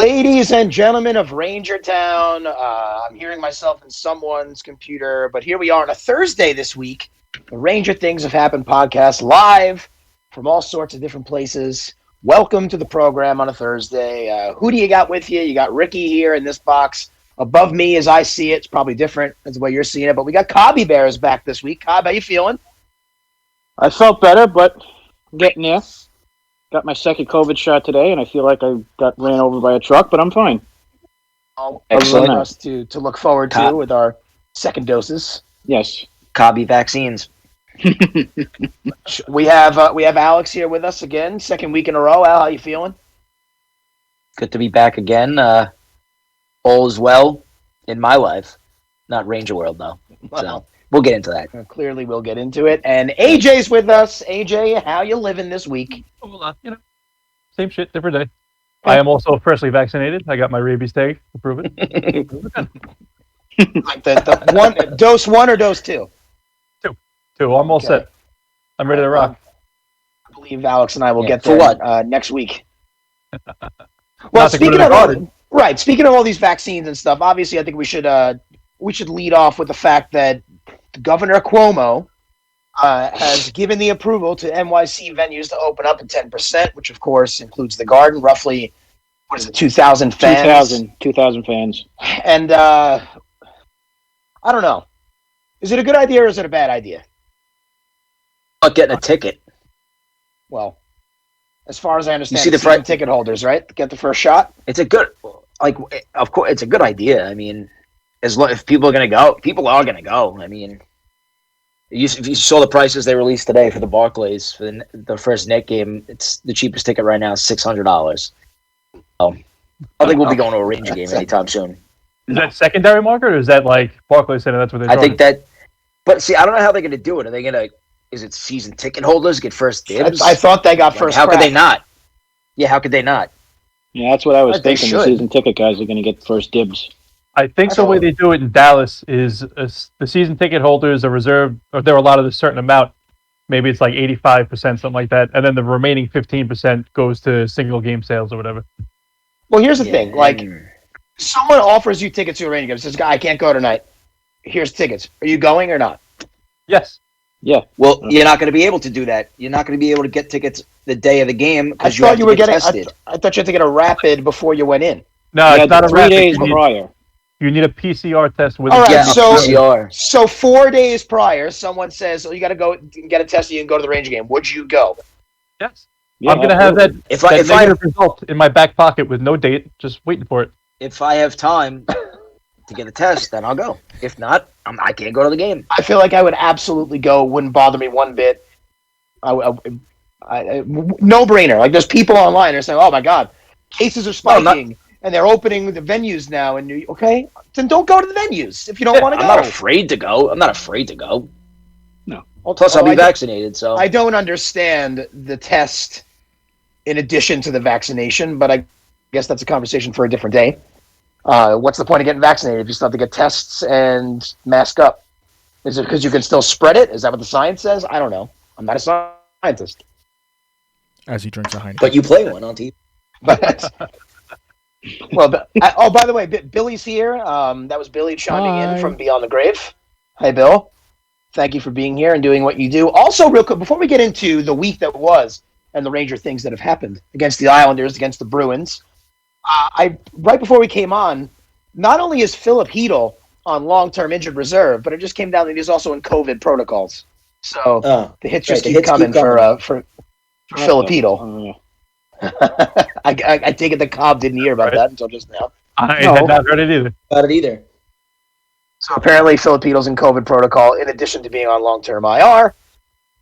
Ladies and gentlemen of Ranger Town, I'm hearing myself in someone's computer, but here we are on a Thursday this week. The Ranger Things Have Happened podcast live from all sorts of different places. Welcome to the program on a Thursday. Who do you got with you? You got Ricky here in this box. Above me, as I see it, it's probably different as the way you're seeing it, but we got Cobby Bears back this week. Cobb, how you feeling? I felt better, but I'm getting there. Got my second COVID shot today, and I feel like I got ran over by a truck, but I'm fine. Excellent for us to look forward to with our second doses. Yes. Cobby vaccines. We have Alex here with us again, second week in a row. Al, how you feeling? Good to be back again. All is well in my life. Not Ranger World, though. So we'll get into that. Clearly, we'll get into it. And AJ's with us. AJ, how you living this week? Same shit, different day. I am also freshly vaccinated. I got my rabies tag to prove it. Like the one dose 1 or dose 2? Two. I'm all set. I'm ready to rock. I believe Alex and I will get for there what? Next week. Well, speaking of all these vaccines and stuff, obviously, I think we should lead off with the fact that Governor Cuomo has given the approval to NYC venues to open up at 10%, which of course includes the Garden, roughly, 2,000 fans? 2,000 fans. And I don't know. Is it a good idea or is it a bad idea? Not getting a ticket. Well, as far as I understand, You see the season ticket holders, right? Get the first shot? It's a good, of course, it's a good idea. I mean, if people are going to go, people are going to go. I mean, if you saw the prices they released today for the Barclays for the first net game, it's the cheapest ticket right now is $600. So I think we'll be going to a Ranger game anytime soon. Is that secondary market or is that like Barclays Center? That's what they're I think that, but see, I don't know how they're going to do it. Are they going to? Is it season ticket holders get first dibs? I thought they got first. How could they not? Yeah, how could they not? Yeah, that's what I was They thinking. should. The season ticket guys are going to get first dibs. I think the way they do it in Dallas is the season ticket holders are reserved, or they're allotted a certain amount. Maybe it's like 85%, something like that, and then the remaining 15% goes to single game sales or whatever. Well, here's the thing. Like, someone offers you tickets to a Ranger game. Says, "Guy, I can't go tonight. Here's tickets. Are you going or not?" Yes. Yeah. Well, you're not going to be able to do that. You're not going to be able to get tickets the day of the game I because you have thought you to were get getting. tested. I thought you had to get a rapid before you went in. No, Yeah, it's not a 3 rapid. days prior. You need a PCR test with All right, Yeah, so- PCR. So 4 days prior, someone says, "Oh, you got to go get a test. So you can go to the Ranger game." Would you go? Yes. Yeah, I'm going to have that, If that I negative result in my back pocket with no date, just waiting for it. if I have time to get a test, then I'll go. If not, I can't go to the game. I feel like I would absolutely go. Wouldn't bother me one bit. No brainer. Like, there's people online that are saying, "Oh my God, cases are spiking, and they're opening the venues now." And okay, then don't go to the venues if you don't want to go. I'm not afraid to go. I'm not afraid to go. No. Plus, I'll be I vaccinated, so I don't understand the test in addition to the vaccination, but I guess that's a conversation for a different day. What's the point of getting vaccinated if you still have to get tests and mask up? Is it because you can still spread it? Is that what the science says? I don't know. I'm not a scientist. As he drinks a Heineken. but you play one on TV. But well, by the way, Billy's here. That was Billy chiming in Hi. from Beyond the Grave. Hi, Bill. Thank you for being here and doing what you do. Also, real quick, before we get into the week that was and the Ranger things that have happened against the Islanders, against the Bruins, right before we came on, not only is Philip Hedl on long-term injured reserve, but it just came down that he's also in COVID protocols. So the hits just keep coming for Philip Hedl. I take it that Cobb didn't hear about that until just now. I had not heard it either. About it either. So apparently Philip Hedl's in COVID protocol in addition to being on long-term IR.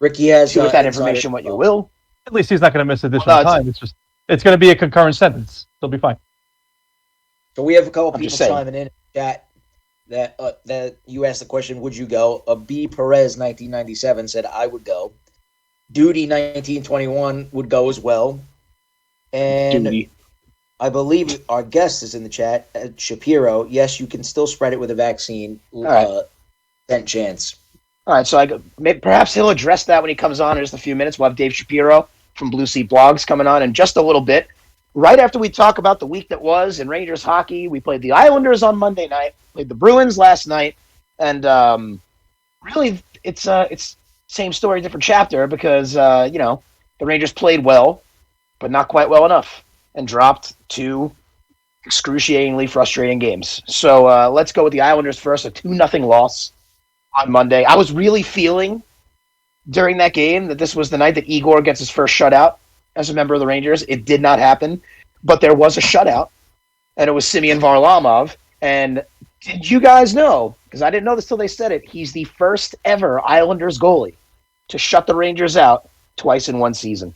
Ricky has Do with that information what you will. At least he's not going to miss additional No, time. It's going to be a concurrent sentence. They'll be fine. So we have a couple I'm people just saying. chiming in chat that you asked the question, would you go? B. Perez 1997 said I would go. Duty 1921 would go as well. And Duty. I believe our guest is in the chat, Shapiro. Yes, you can still spread it with a vaccine. right. 10 chance. All right, so perhaps he'll address that when he comes on in just a few minutes. We'll have Dave Shapiro from BlueSeatBlogs coming on in just a little bit. right after we talk about the week that was in Rangers hockey, we played the Islanders on Monday night, played the Bruins last night, and really it's same story, different chapter because the Rangers played well, but not quite well enough, and dropped 2 excruciatingly frustrating games. So let's go with the Islanders first, a 2-0 loss on Monday. I was really feeling during that game that this was the night that Igor gets his first shutout as a member of the Rangers. It did not happen, but there was a shutout, and it was Semyon Varlamov. And did you guys know, because I didn't know this till they said it, he's the first ever Islanders goalie to shut the Rangers out twice in one season.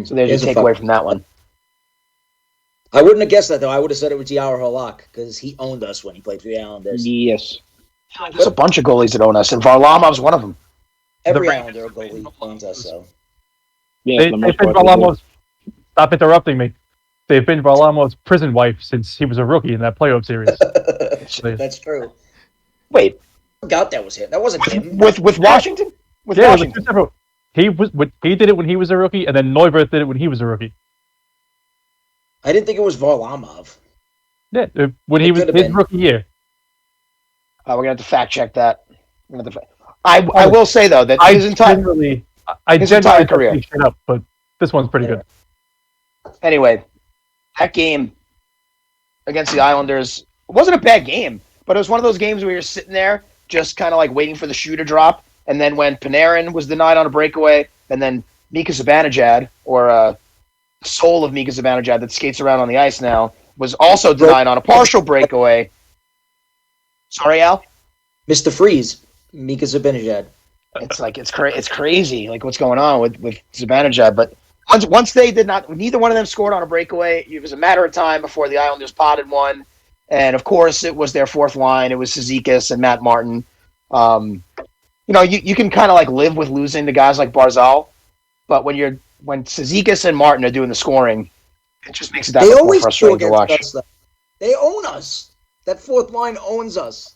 So there's your takeaway from that one. I wouldn't have guessed that, though. I would have said it was Yao Halak because he owned us when he played for the Islanders. Yes. There's a bunch of goalies that own us, and Varlamov's one of them. Every Islander goalie owns us, so. Yeah, They've been Varlamov's. Stop interrupting me. They've been Varlamov's prison wife since he was a rookie in that playoff series. That's true. Wait, I forgot that was him. That wasn't him. with Washington? With Washington. He did it when he was a rookie, and then Neuwirth did it when he was a rookie. I didn't think it was Varlamov. Yeah, when he was his rookie year. We're gonna have to fact check that. I will say though that his entire career, shit up, but this one's pretty good. Anyway, that game against the Islanders wasn't a bad game, but it was one of those games where you're sitting there just kind of like waiting for the shoe to drop, and then when Panarin was denied on a breakaway, and then Mika Zibanejad, or soul of Mika Zibanejad that skates around on the ice now, was also denied on a partial breakaway. Sorry, Al? Mr. Freeze, Mika Zibanejad. It's crazy, like what's going on with Zibanejad. But once they did not, neither one of them scored on a breakaway. It was a matter of time before the Islanders potted one, and of course it was their fourth line. It was Cizikas and Matt Martin. You can kind of like live with losing to guys like Barzal, but when Cizikas and Martin are doing the scoring, it just makes it that much more frustrating to watch. They own us. That fourth line owns us.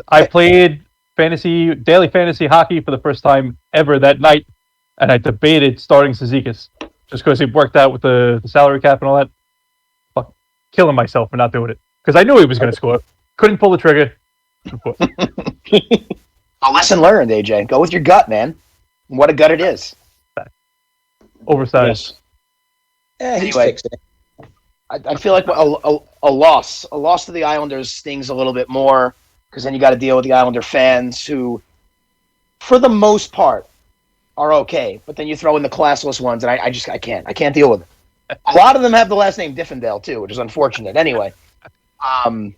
I played daily fantasy hockey for the first time ever that night, and I debated starting Cizikas just because it worked out with the salary cap and all that. Fuck, killing myself for not doing it because I knew he was going to score. Couldn't pull the trigger. A lesson learned, AJ. Go with your gut, man. What a gut it is. Oversized. Yes. He's Anyway, fixing it. I feel like a loss to the Islanders stings a little bit more because then you got to deal with the Islander fans who, for the most part, are okay. But then you throw in the classless ones, and I can't deal with it. A lot of them have the last name Diffendale too, which is unfortunate. Anyway, I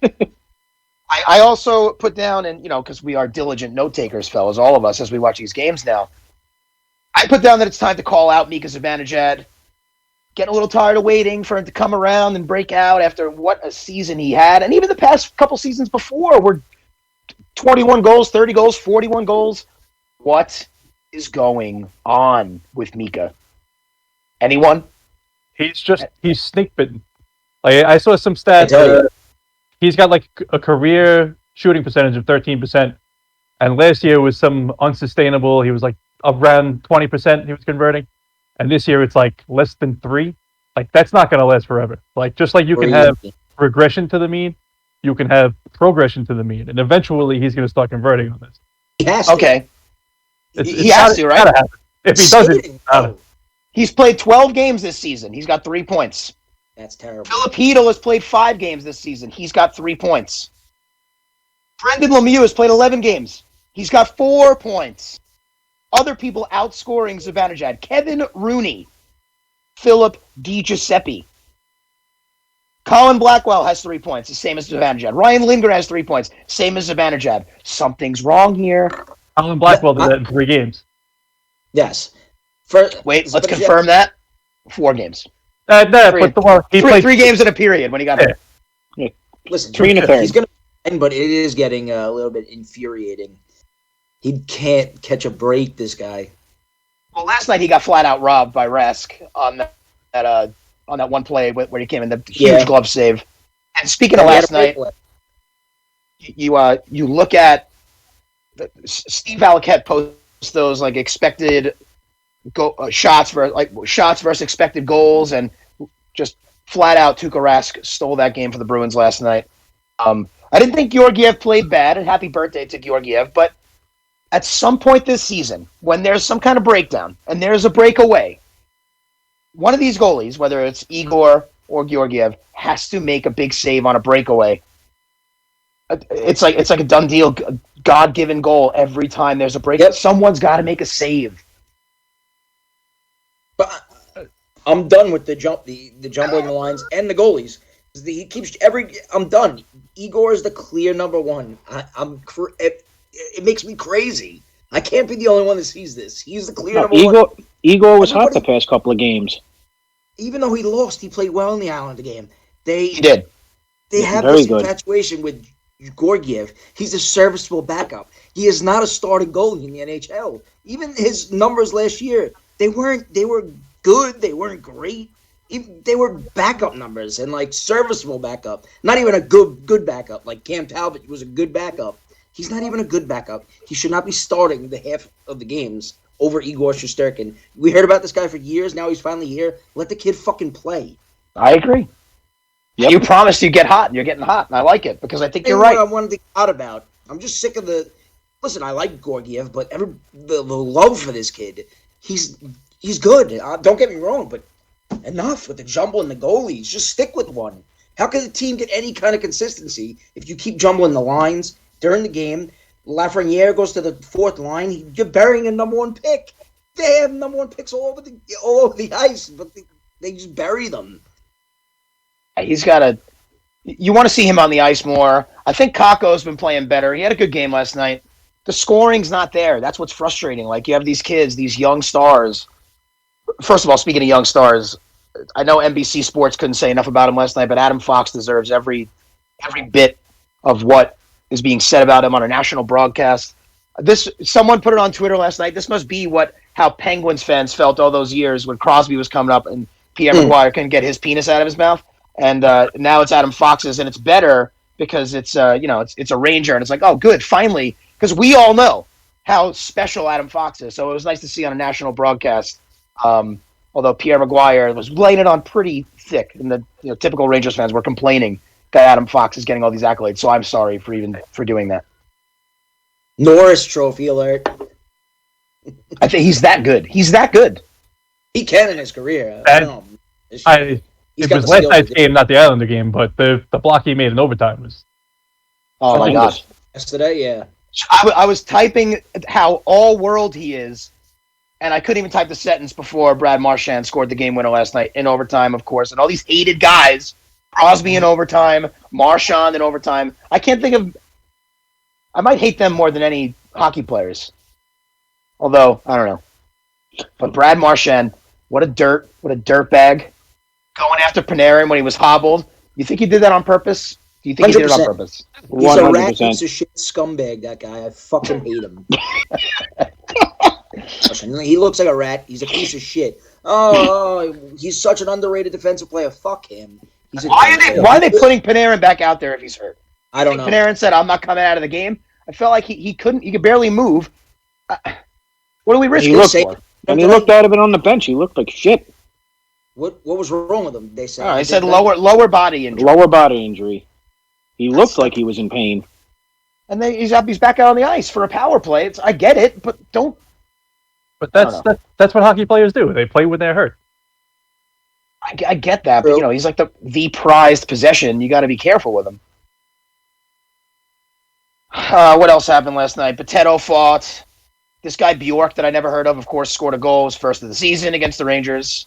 also put down, and because we are diligent note takers, fellas, all of us as we watch these games now. I put down that it's time to call out Mika Zibanejad. Getting a little tired of waiting for him to come around and break out after what a season he had. And even the past couple seasons before were 21 goals, 30 goals, 41 goals. What is going on with Mika? Anyone? He's snake bitten. Like, I saw some stats. He's got like a career shooting percentage of 13%. And last year was some unsustainable. He was like around 20% he was converting. And this year it's like less than 3. Like that's not going to last forever. Like just like you can have regression to the mean, you can have progression to the mean, and eventually he's going to start converting on this. He has to. Okay. He has to, right? If he doesn't, he's played 12 games this season. He's got 3 points. That's terrible. Philip Hedl has played 5 games this season. He's got 3 points. Brendan Lemieux has played 11 games. He's got 4 points. Other people outscoring Zibanejad. Kevin Rooney. Philip DiGiuseppe. Colin Blackwell has 3 points, the same as Zibanejad. Ryan Lindgren has 3 points, same as Zibanejad. Something's wrong here. Colin Blackwell did that in 3 games. Yes. Wait, let's confirm that. 4 games. But the one he played 3 games in a period when he got Yeah. Listen, 3 and a third. he's going to win, but it is getting a little bit infuriating. He can't catch a break, this guy. Well, last night he got flat out robbed by Rask on that one play where he came in, the huge glove save. And speaking of last night, you look at Steve Valiquette posts those like expected shots versus expected goals, and just flat out, Tuukka Rask stole that game for the Bruins last night. I didn't think Georgiev played bad, and happy birthday to Georgiev, but at some point this season, when there's some kind of breakdown and there's a breakaway, one of these goalies, whether it's Igor or Georgiev, has to make a big save on a breakaway. It's like a done deal, God-given goal every time there's a break. Yep. Someone's got to make a save. But I'm done with the jumbling the lines and the goalies. He keeps I'm done. Igor is the clear number one. It makes me crazy. I can't be the only one that sees this. He's the clear number one. Igor was hot the past couple of games. Even though he lost, he played well in the Islander game. He did. They have Very this good. infatuation with Georgiev. He's a serviceable backup. He is not a starting goalie in the NHL. Even his numbers last year, they were good. They weren't great. They were backup numbers and like serviceable backup. Not even a good backup. Like Cam Talbot was a good backup. He's not even a good backup. He should not be starting the half of the games over Igor Shesterkin. We heard about this guy for years. Now he's finally here. Let the kid fucking play. I agree. Yep. You promised you'd get hot, and you're getting hot, and I like it because I think you're right. What I wanted to get out about. I'm just sick of the. Listen, I like Georgiev, but the love for this kid. He's good. Don't get me wrong, but enough with the jumble and the goalies. Just stick with one. How can the team get any kind of consistency if you keep jumbling the lines during the game? Lafreniere goes to the fourth line. You're burying a number one pick. They have number one picks all over the ice, but they just bury them. He's got to. You want to see him on the ice more. I think Kakko's been playing better. He had a good game last night. The scoring's not there. That's what's frustrating. Like, you have these kids, these young stars. First of all, speaking of young stars, I know NBC Sports couldn't say enough about him last night, but Adam Fox deserves every bit of what is being said about him on a national broadcast. Someone put it on Twitter last night. This must be how Penguins fans felt all those years when Crosby was coming up and Pierre McGuire couldn't get his penis out of his mouth. And now it's Adam Fox's, and it's better because it's a Ranger, and it's like, oh, good, finally, because we all know how special Adam Fox is. So it was nice to see on a national broadcast. Although Pierre McGuire was laying it on pretty thick, and the typical Rangers fans were complaining that Adam Fox is getting all these accolades. So I'm sorry for doing that. Norris Trophy alert. I think he's that good. He's that good. He can in his career. It was last night's game, not the Islander game, but the block he made in overtime was. Oh my gosh! Yesterday, yeah. I was typing how all world he is, and I couldn't even type the sentence before Brad Marchand scored the game winner last night in overtime, of course, and all these hated guys, Crosby in overtime, Marchand in overtime. I can't think of. I might hate them more than any hockey players. Although I don't know, but Brad Marchand, what a dirtbag. Going after Panarin when he was hobbled. You think he did that on purpose? Do you think 100%. He did it on purpose? He's 100%. A rat piece of shit scumbag, that guy. I fucking hate him. He looks like a rat. He's a piece of shit. Oh, he's such an underrated defensive player. Fuck him. Why are they putting Panarin back out there if he's hurt? I don't know. Panarin said, I'm not coming out of the game. I felt like he could barely move. What do we risk this for? When he looked out of it on the bench, he looked like shit. What was wrong with him? They said. I said lower body injury. Lower body injury. He looked like he was in pain. And then he's back out on the ice for a power play. I get it, but don't. But that's what hockey players do. They play when they're hurt. I get that, but he's like the prized possession. You got to be careful with him. What else happened last night? Potato fought. This guy Bjork that I never heard of course, scored a goal. His first of the season against the Rangers.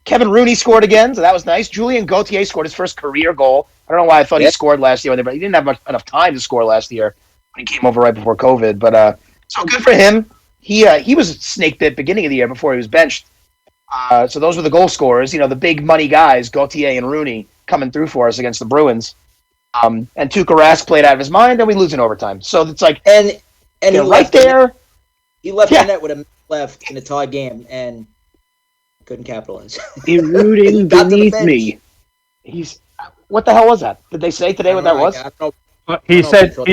Kevin Rooney scored again, so that was nice. Julien Gauthier scored his first career goal. I don't know why I thought he scored last year, but he didn't have enough time to score last year when he came over right before COVID. But so good for him. He was snake bit beginning of the year before he was benched. So those were the goal scorers. The big money guys, Gauthier and Rooney, coming through for us against the Bruins. And Tuukka Rask played out of his mind, and we lose in overtime. So it's like, and he right there. He left the net with a minute left in a tie game, and couldn't capitalize. Rooting beneath me. What the hell was that? Did they say today what that was? He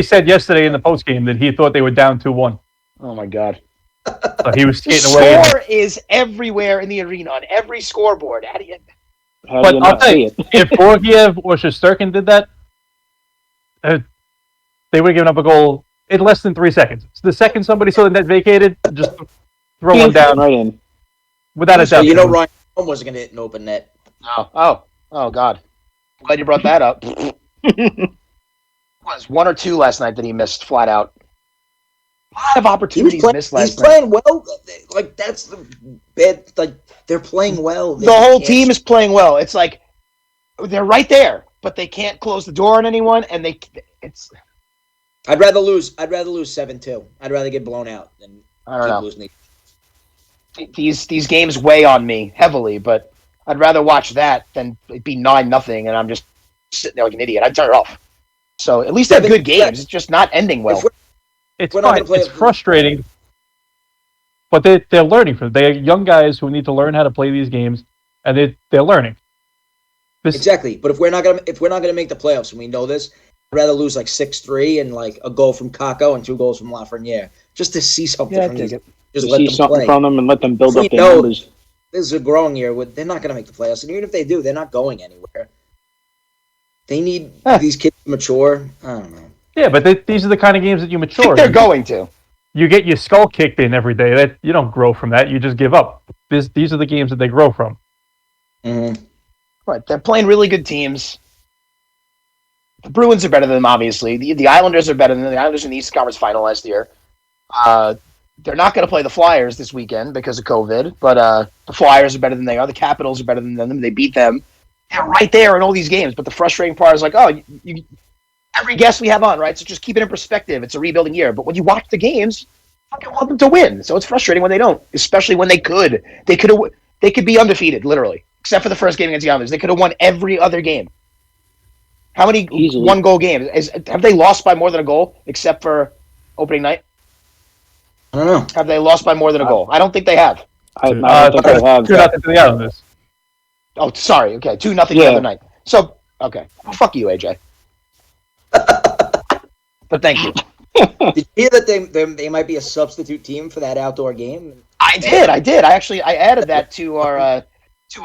said yesterday in the postgame that he thought they were down 2-1. Oh my god. So he was The skating away. score is everywhere in the arena on every scoreboard. How do you? How But do you I'll not tell see you, it? if Borgiev or Shesterkin did that, they would have given up a goal in less than 3 seconds. So the second somebody saw the net vacated, just throw one down Right in. without a So doubt. you know Ryan Holm wasn't going to hit an open net. Oh, God! Glad you brought that up. Was one or two last night that he missed flat out. A lot of opportunities missed last He's night. playing well. Like that's the bad. Like they're playing well. The whole team is playing well. It's like they're right there, but they can't close the door on anyone, and it's. I'd rather lose 7-2. I'd rather get blown out than I don't know. losing. These games weigh on me heavily, but I'd rather watch that than it be 9-0, and I'm just sitting there like an idiot. I'd turn it off. So at least have good games. It's just not ending well. It's we're not fine. gonna play It's it- frustrating, but they're learning from it. They're young guys who need to learn how to play these games, and they're learning. Exactly, but if we're not gonna make the playoffs, and we know this, I'd rather lose like 6-3 and like a goal from Kako and 2 goals from Lafreniere, just to see something from these. Just To let see them something play. from them and let them build We up their know numbers. this is a growing year. They're not gonna make the playoffs, and even if they do, they're not going anywhere. They need these kids to mature. I don't know. Yeah, but these are the kind of games that you I think mature. they're going to. You get your skull kicked in every day. That you don't grow from that. You just give up. These are the games that they grow from. Mm-hmm. Right, they're playing really good teams. The Bruins are better than them, obviously. The Islanders are better than them. The Islanders in the East Conference Final last year. They're not going to play the Flyers this weekend because of COVID, but the Flyers are better than they are. The Capitals are better than them. They beat them. They're right there in all these games, but the frustrating part is like, every guest we have on, right? So just keep it in perspective. It's a rebuilding year. But when you watch the games, you fucking want them to win. So it's frustrating when they don't, especially when they could. They could be undefeated, literally, except for the first game against the Islanders. They could have won every other game. How many Easily. one-goal games? Have they lost by more than a goal, except for opening night? I don't know. Have they lost by more than a goal? I don't think they have. I don't think I have. 2-0 to the Islanders. Oh, sorry. Okay, 2-0 the Yeah. other night. So, okay. Well, fuck you, AJ. But thank you. Did you hear that they might be a substitute team for that outdoor game? I did. I added that to our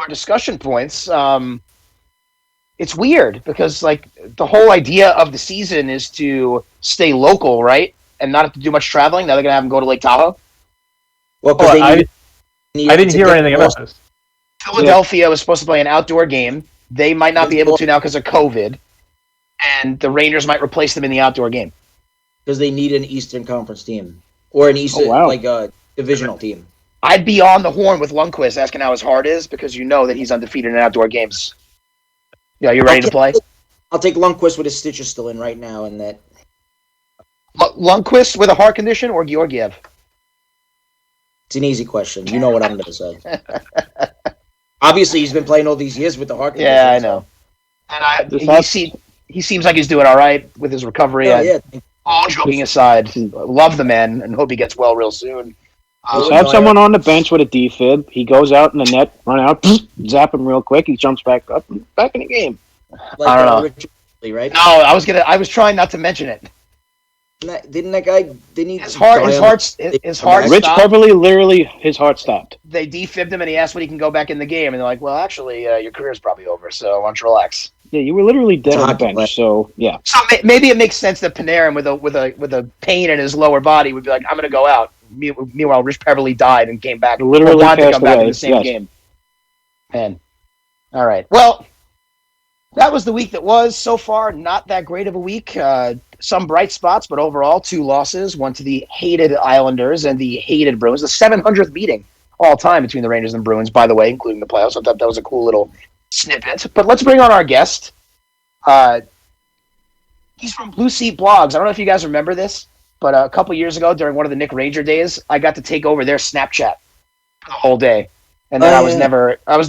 discussion points. It's weird because like the whole idea of the season is to stay local, right, and not have to do much traveling. Now they're gonna have them go to Lake Tahoe. Well, Oh, because I didn't hear anything about this. Philadelphia was supposed to play an outdoor game. They might not be able to now because of COVID, and the Rangers might replace them in the outdoor game. because they need an Eastern Conference team or an Eastern like a divisional team. I'd be on the horn with Lundqvist asking how his heart is because you know that he's undefeated in outdoor games. Yeah, you ready to play? I'll take Lundqvist with his stitches still in right now, and that Lundqvist with a heart condition or Georgiev? it's an easy question. You know what I'm going to say. Obviously, he's been playing all these years with the heart condition. Yeah, I know. And he seems like he's doing all right with his recovery. Yeah. All joking aside, love the man and hope he gets well real soon. Just have someone on the bench with a defib. He goes out in the net, run out, zap him real quick. He jumps back up, back in the game. Like, I don't know. Richard Lee, right? No, I was trying not to mention it. Didn't that guy? Didn't he? His heart Rich stopped. Beverly, literally, his heart stopped. They defibbed him and he asked when he can go back in the game, and they're like, "Well, actually, your career's probably over, so why don't you relax?" Yeah, you were literally dead on the Hockey player. bench. So yeah, So maybe it makes sense that Panarin with a pain in his lower body would be like, "I'm going to go out." Meanwhile, Rich Beverly died and came back. Literally Or wanted to passed come back in away, the same yes. game. Man, all right. Well, that was the week that was. So far, not that great of a week. Some bright spots, but overall, 2 losses. One to the hated Islanders and the hated Bruins. The 700th meeting all time between the Rangers and Bruins, by the way, including the playoffs. I thought that was a cool little snippet. But let's bring on our guest. He's from BlueSeatBlogs. I don't know if you guys remember this, but a couple years ago during one of the Nick Ranger days, I got to take over their Snapchat for the whole day. And then I was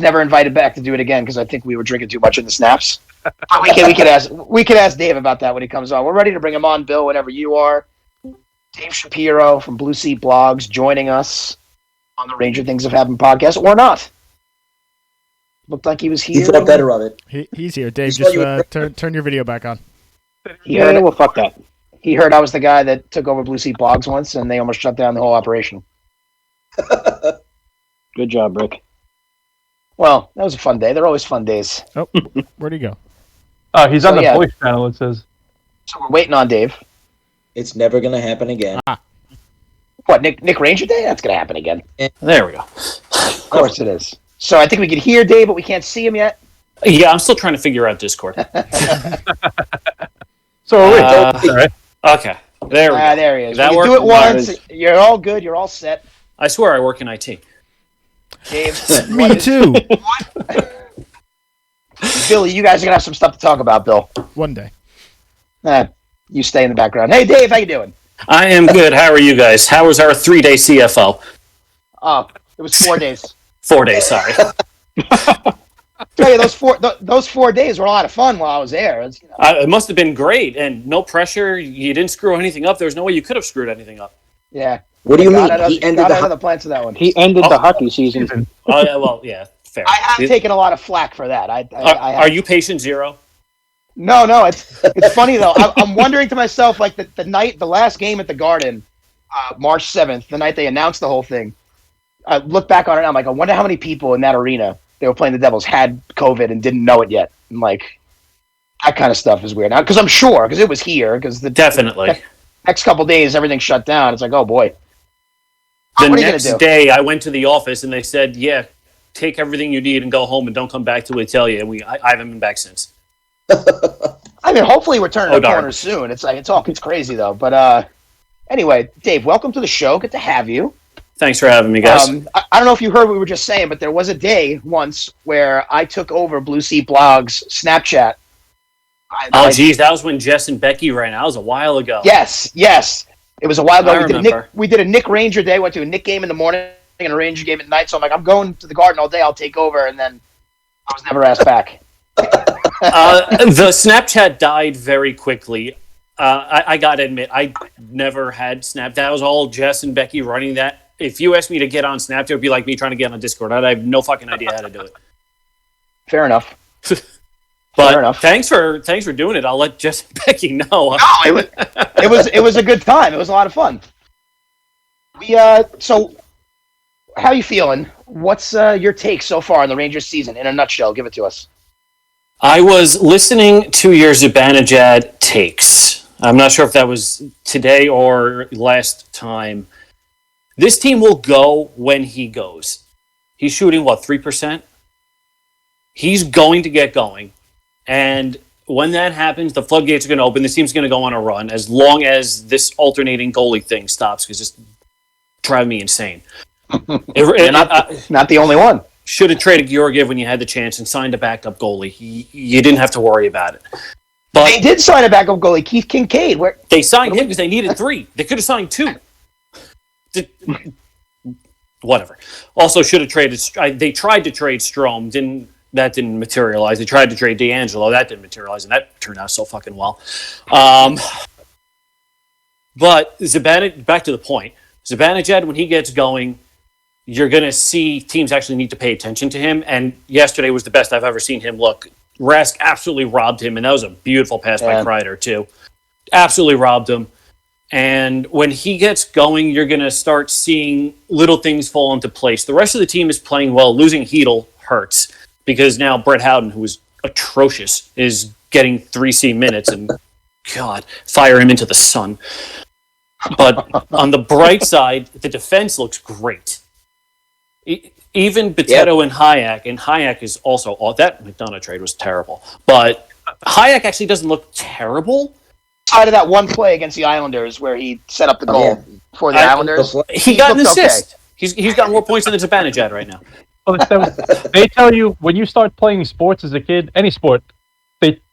never invited back to do it again because I think we were drinking too much in the snaps. But we could ask Dave about that when he comes on. We're ready to bring him on, Bill, whenever you are. Dave Shapiro from BlueSeatBlogs joining us on the Ranger Things Have Happened podcast, or not. Looked like he was here. He thought better of it. He's here. Dave, He saw you just turn your video back on. yeah, well, fuck that. He heard I was the guy that took over BlueSeatBlogs once, and they almost shut down the whole operation. Good job, Rick. Well, that was a fun day. They're always fun days. Oh, where'd he go? Oh, he's So, on the yeah. voice channel, it says. So we're waiting on Dave. It's never gonna happen again. What, Nick Ranger Day? That's going to happen again. There we go. Of course it is. So I think we can hear Dave, but we can't see him yet. Yeah, I'm still trying to figure out Discord. So are we. Uh, All right. Okay, there we go. There he is. That You do worked? it once. You're all good. You're all set. I swear I work in IT. Dave. Me too. Billy, you guys are going to have some stuff to talk about, Bill. One day. You stay in the background. Hey, Dave, how you doing? I am good. How are you guys? How was our 3-day CFO? Oh, it was 4 days. 4 days, sorry. Tell you, those 4 days were a lot of fun while I was there. It's, It must have been great, and no pressure. You didn't screw anything up. There was no way you could have screwed anything up. yeah. What do you mean? Got He ended out of the the plans of that one. He ended the hockey season. Oh, yeah, well, yeah, fair. I have taken a lot of flack for that. I have. Are you patient zero? No, it's funny though. I'm wondering to myself, like the last game at the Garden, March 7th, the night they announced the whole thing. I look back on it, and I'm like, I wonder how many people in that arena they were playing the Devils had COVID and didn't know it yet. And like that kind of stuff is weird now because I'm sure because it was here because the Definitely. next couple days everything shut down. It's like, oh boy. The What are you next gonna do? day, I went to the office and they said, "Yeah, take everything you need and go home and don't come back till we tell you." And I haven't been back since. I mean, hopefully we're turning Oh, the darn. corner soon. It's like it's crazy though. But anyway, Dave, welcome to the show. Good to have you. Thanks for having me, guys. I don't know if you heard what we were just saying, but there was a day once where I took over BlueSeatBlogs Snapchat. Geez, that was when Jess and Becky ran. That was a while ago. Yes. It was a while ago. I remember. We did a Nick Ranger day. Went to a Nick game in the morning and a Ranger game at night. So I'm like, I'm going to the Garden all day. I'll take over. And then I was never asked back. The Snapchat died very quickly. I got to admit, I never had Snap. That was all Jess and Becky running that. If you asked me to get on Snapchat, it would be like me trying to get on Discord. I have no fucking idea how to do it. Fair enough. But Fair enough. thanks for doing it. I'll let Jess and Becky know. No, it was a good time. It was a lot of fun. So how you feeling? What's your take so far on the Rangers season in a nutshell? Give it to us. I was listening to your Zibanejad takes. I'm not sure if that was today or last time. This team will go when he goes. He's shooting, 3%? He's going to get going. And when that happens, the floodgates are going to open. This team's going to go on a run as long as this alternating goalie thing stops because it's driving me insane. You're not the only one. Should have traded Georgiev when you had the chance and signed a backup goalie. You didn't have to worry about it. But They did sign a backup goalie, Keith Kincaid. they signed him because they needed 3. They could have signed 2. Whatever. Also, should have traded. They tried to trade Strome. That didn't materialize. They tried to trade D'Angelo. That didn't materialize, and that turned out so fucking well. But Zibanejad, back to the point. Zibanejad, when he gets going, you're going to see teams actually need to pay attention to him. And yesterday was the best I've ever seen him look. Rask absolutely robbed him, and that was a beautiful pass by Kreider, too. Absolutely robbed him. And when he gets going, you're going to start seeing little things fall into place. The rest of the team is playing well. Losing Hedl hurts because now Brett Howden, who is atrocious, is getting 3C minutes, and God, fire him into the sun. But on the bright side, the defense looks great. Even Boteto and Hayek is also... that McDonough trade was terrible. But Hayek actually doesn't look terrible. Out of that one play against the Islanders where he set up the goal for the Islanders. He got an looked assist. He's got more points than Zibanejad right now. Well, they tell you when you start playing sports as a kid, any sport,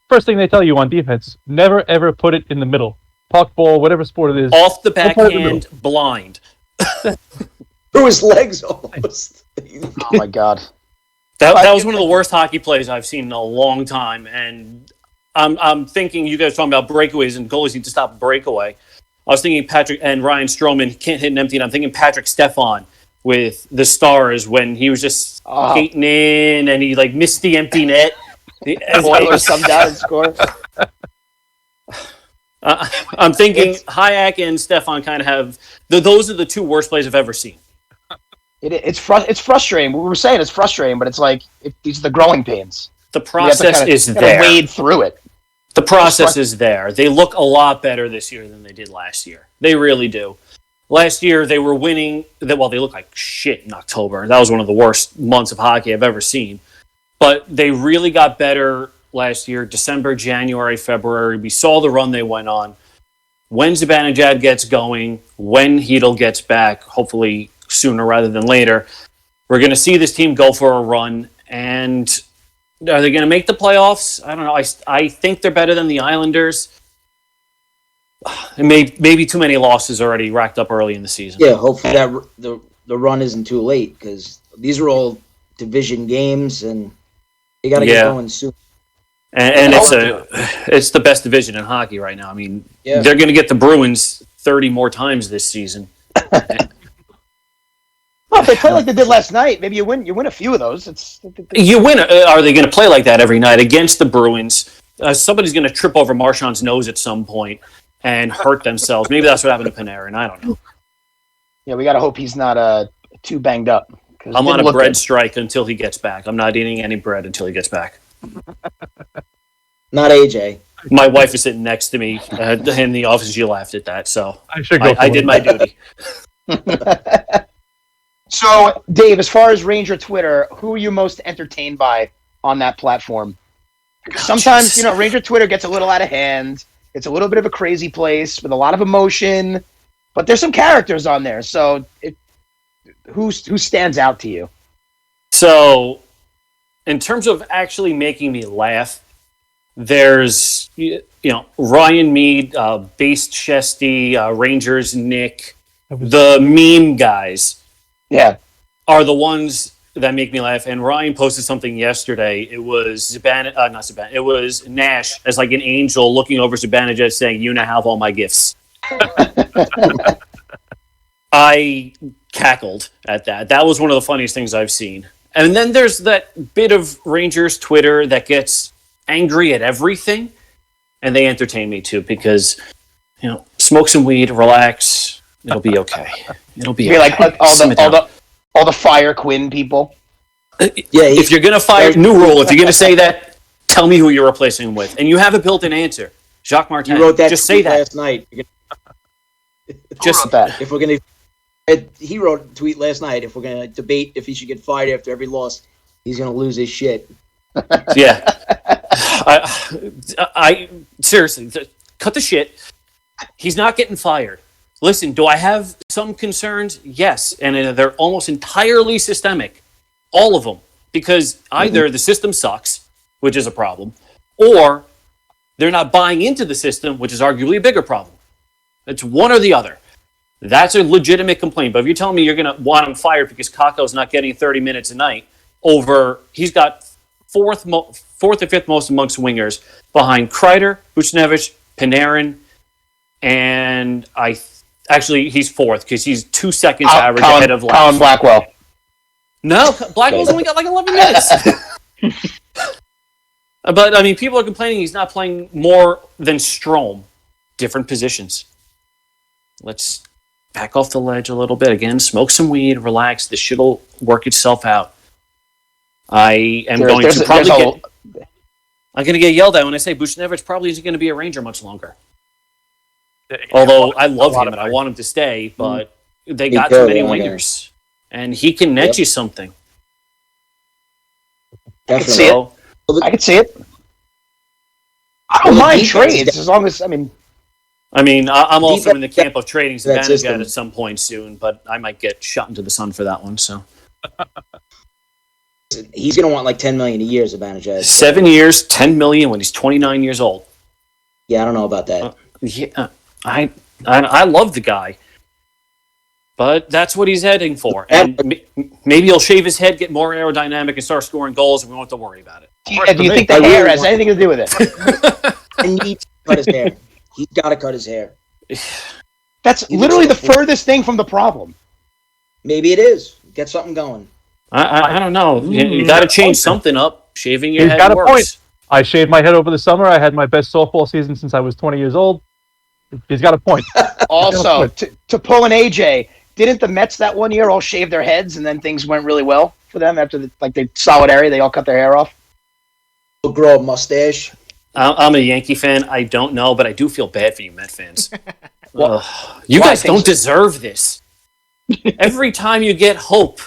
first thing they tell you on defense, never ever put it in the middle. Puck, ball, whatever sport it is. Off the backhand, blind. Through his legs almost. Oh my God. That was one of the worst hockey plays I've seen in a long time, and I'm thinking you guys talking about breakaways and goalies need to stop a breakaway. I was thinking Patrick and Ryan Stroman can't hit an empty, and I'm thinking Patrick Stefan with the Stars when he was just skating in and he missed the empty net. The Oilers come down and score. I'm thinking Hayek and Stefan kind of have those are the 2 worst plays I've ever seen. It's frustrating. We were saying it's frustrating, but it's like these are the growing pains. The process is there. Wade through it. The process is there. They look a lot better this year than they did last year. They really do. Last year they were winning. Well, they looked like shit in October. That was one of the worst months of hockey I've ever seen. But they really got better last year. December, January, February. We saw the run they went on. When Zibanejad gets going, when Hedl gets back, hopefully sooner rather than later, we're going to see this team go for a run. And are they going to make the playoffs? I don't know. I think they're better than the Islanders. Maybe too many losses already racked up early in the season. Yeah, hopefully that the run isn't too late because these are all division games and you got to get going soon. And it's the best division in hockey right now. I mean, they're going to get the Bruins 30 more times this season. Well, if they play like they did last night, maybe you win a few of those. You win. Are they going to play like that every night against the Bruins? Somebody's going to trip over Marchand's nose at some point and hurt themselves. Maybe that's what happened to Panarin. I don't know. Yeah, we got to hope he's not too banged up. I'm on a bread strike until he gets back. I'm not eating any bread until he gets back. Not AJ. My wife is sitting next to me in the office. She laughed at that, so I did my duty. So, Dave, as far as Ranger Twitter, who are you most entertained by on that platform? Because sometimes, Ranger Twitter gets a little out of hand. It's a little bit of a crazy place with a lot of emotion, but there's some characters on there. So, who stands out to you? So, in terms of actually making me laugh, there's Ryan Mead, Based Chesty, Rangers Nick, the meme guys. Yeah, are the ones that make me laugh. And Ryan posted something yesterday. It was It was Nash as like an angel looking over Zibanejad saying, "You now have all my gifts." I cackled at that. That was one of the funniest things I've seen. And then there's that bit of Rangers Twitter that gets angry at everything, and they entertain me too because smoke some weed, relax. It'll be okay. It'll be okay. Like all the Fire Quinn people. If you're gonna fire, new rule. If you're gonna say that, tell me who you're replacing him with, and you have a built-in answer. Jacques Martin. You wrote that just say that last night. Just that. If we're gonna, he wrote a tweet last night. If we're gonna debate if he should get fired after every loss, he's gonna lose his shit. Yeah. I seriously cut the shit. He's not getting fired. Listen, do I have some concerns? Yes, and they're almost entirely systemic, all of them, because either the system sucks, which is a problem, or they're not buying into the system, which is arguably a bigger problem. It's one or the other. That's a legitimate complaint. But if you're telling me you're going to want him fired because Kakko's not getting 30 minutes a night he's got fourth or fifth most amongst wingers behind Kreider, Buchnevich, Panarin, and Actually, he's fourth because he's 2 seconds average ahead of Colin Blackwell. No, Blackwell's only got like 11 minutes. But, I mean, people are complaining he's not playing more than Strome. Different positions. Let's back off the ledge a little bit. Again, smoke some weed, relax. This shit will work itself out. I'm going to get yelled at when I say Buchnevich probably isn't going to be a Ranger much longer. Although I love him and I want him to stay, but they got too many wingers. And he can net you something. I can see it. I don't mind trades as long as, I'm also in the camp of trading Zibanejad at some point soon, but I might get shot into the sun for that one. So he's going to want like $10 million a year, Zibanejad. 7 years, $10 million when he's 29 years old. Yeah, I don't know about that. I love the guy, but that's what he's heading for. And maybe he'll shave his head, get more aerodynamic, and start scoring goals, and we won't have to worry about it. Do you think the hair has anything to do with it? He needs to cut his hair. He's got to cut his hair. That's literally the furthest thing from the problem. Maybe it is. Get something going. I don't know. You got to change something up. Shaving your head works. Point. I shaved my head over the summer. I had my best softball season since I was 20 years old. He's got a point. Also, to pull an AJ, didn't the Mets that one year all shave their heads and then things went really well for them after the solidarity? They all cut their hair off. We'll grow a mustache. I'm a Yankee fan. I don't know, but I do feel bad for you Met fans. Well, You why guys don't things- deserve this. Every time you get hope,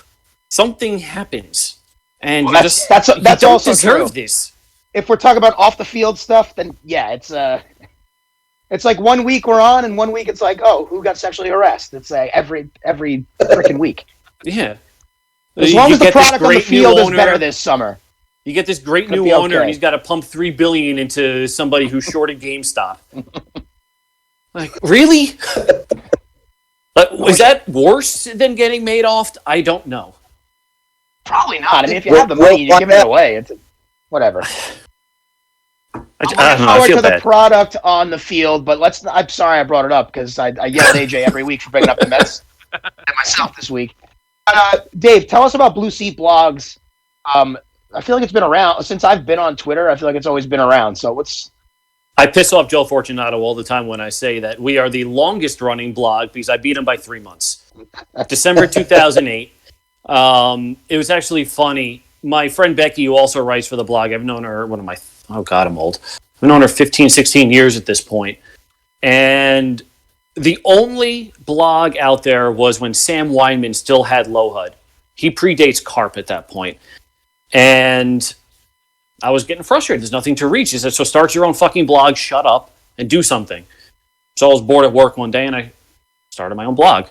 something happens, and Well, you that's- just that's- you that's don't also deserve true. this. If we're talking about off the field stuff, then yeah, it's like 1 week we're on, and 1 week it's like, oh, who got sexually harassed? It's every freaking week. Yeah. As You long as the get this product on the great new field is owner- better this summer. You get this great Could new be owner, okay. and he's got to pump $3 billion into somebody who shorted GameStop. Like, really? Is that worse than getting made off? I don't know. Probably not. I mean, if you Well, have the money, you well, give it away. It's whatever. I don't know. I Forward feel to the bad. product on the field, but let's. I'm sorry I brought it up because I yell at AJ every week for bringing up the Mets and myself this week. Dave, tell us about BlueSeatBlogs. I feel like it's been around since I've been on Twitter. I feel like it's always been around. So what's I piss off Joe Fortunato all the time when I say that we are the longest running blog because I beat him by 3 months. December 2008. It was actually funny. My friend Becky, who also writes for the blog, I've known her, oh God, I'm old. I've known her 15, 16 years at this point. And the only blog out there was when Sam Weinman still had Low HUD. He predates Carp at that point. And I was getting frustrated. There's nothing to reach. He said, so start your own fucking blog, shut up, and do something. So I was bored at work one day, and I started my own blog.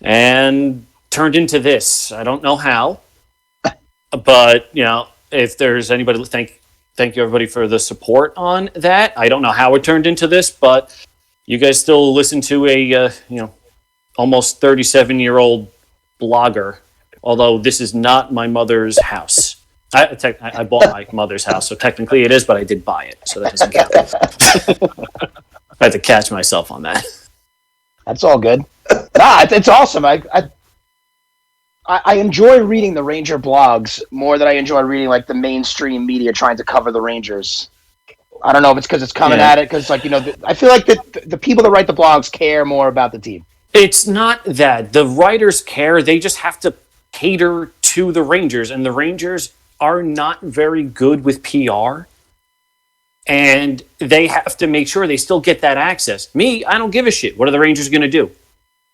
And turned into this. I don't know how. But, if there's anybody, thank you everybody for the support on that. I don't know how it turned into this, but you guys still listen to a, almost 37-year-old blogger, although this is not my mother's house. I bought my mother's house, so technically it is, but I did buy it, so that doesn't count. I had to catch myself on that. That's all good. Nah, it's awesome. I enjoy reading the Ranger blogs more than I enjoy reading like the mainstream media trying to cover the Rangers. I don't know if it's because it's coming at it because I feel like the people that write the blogs care more about the team. It's not that. The writers care. They just have to cater to the Rangers, and the Rangers are not very good with PR. And they have to make sure they still get that access. Me, I don't give a shit. What are the Rangers going to do?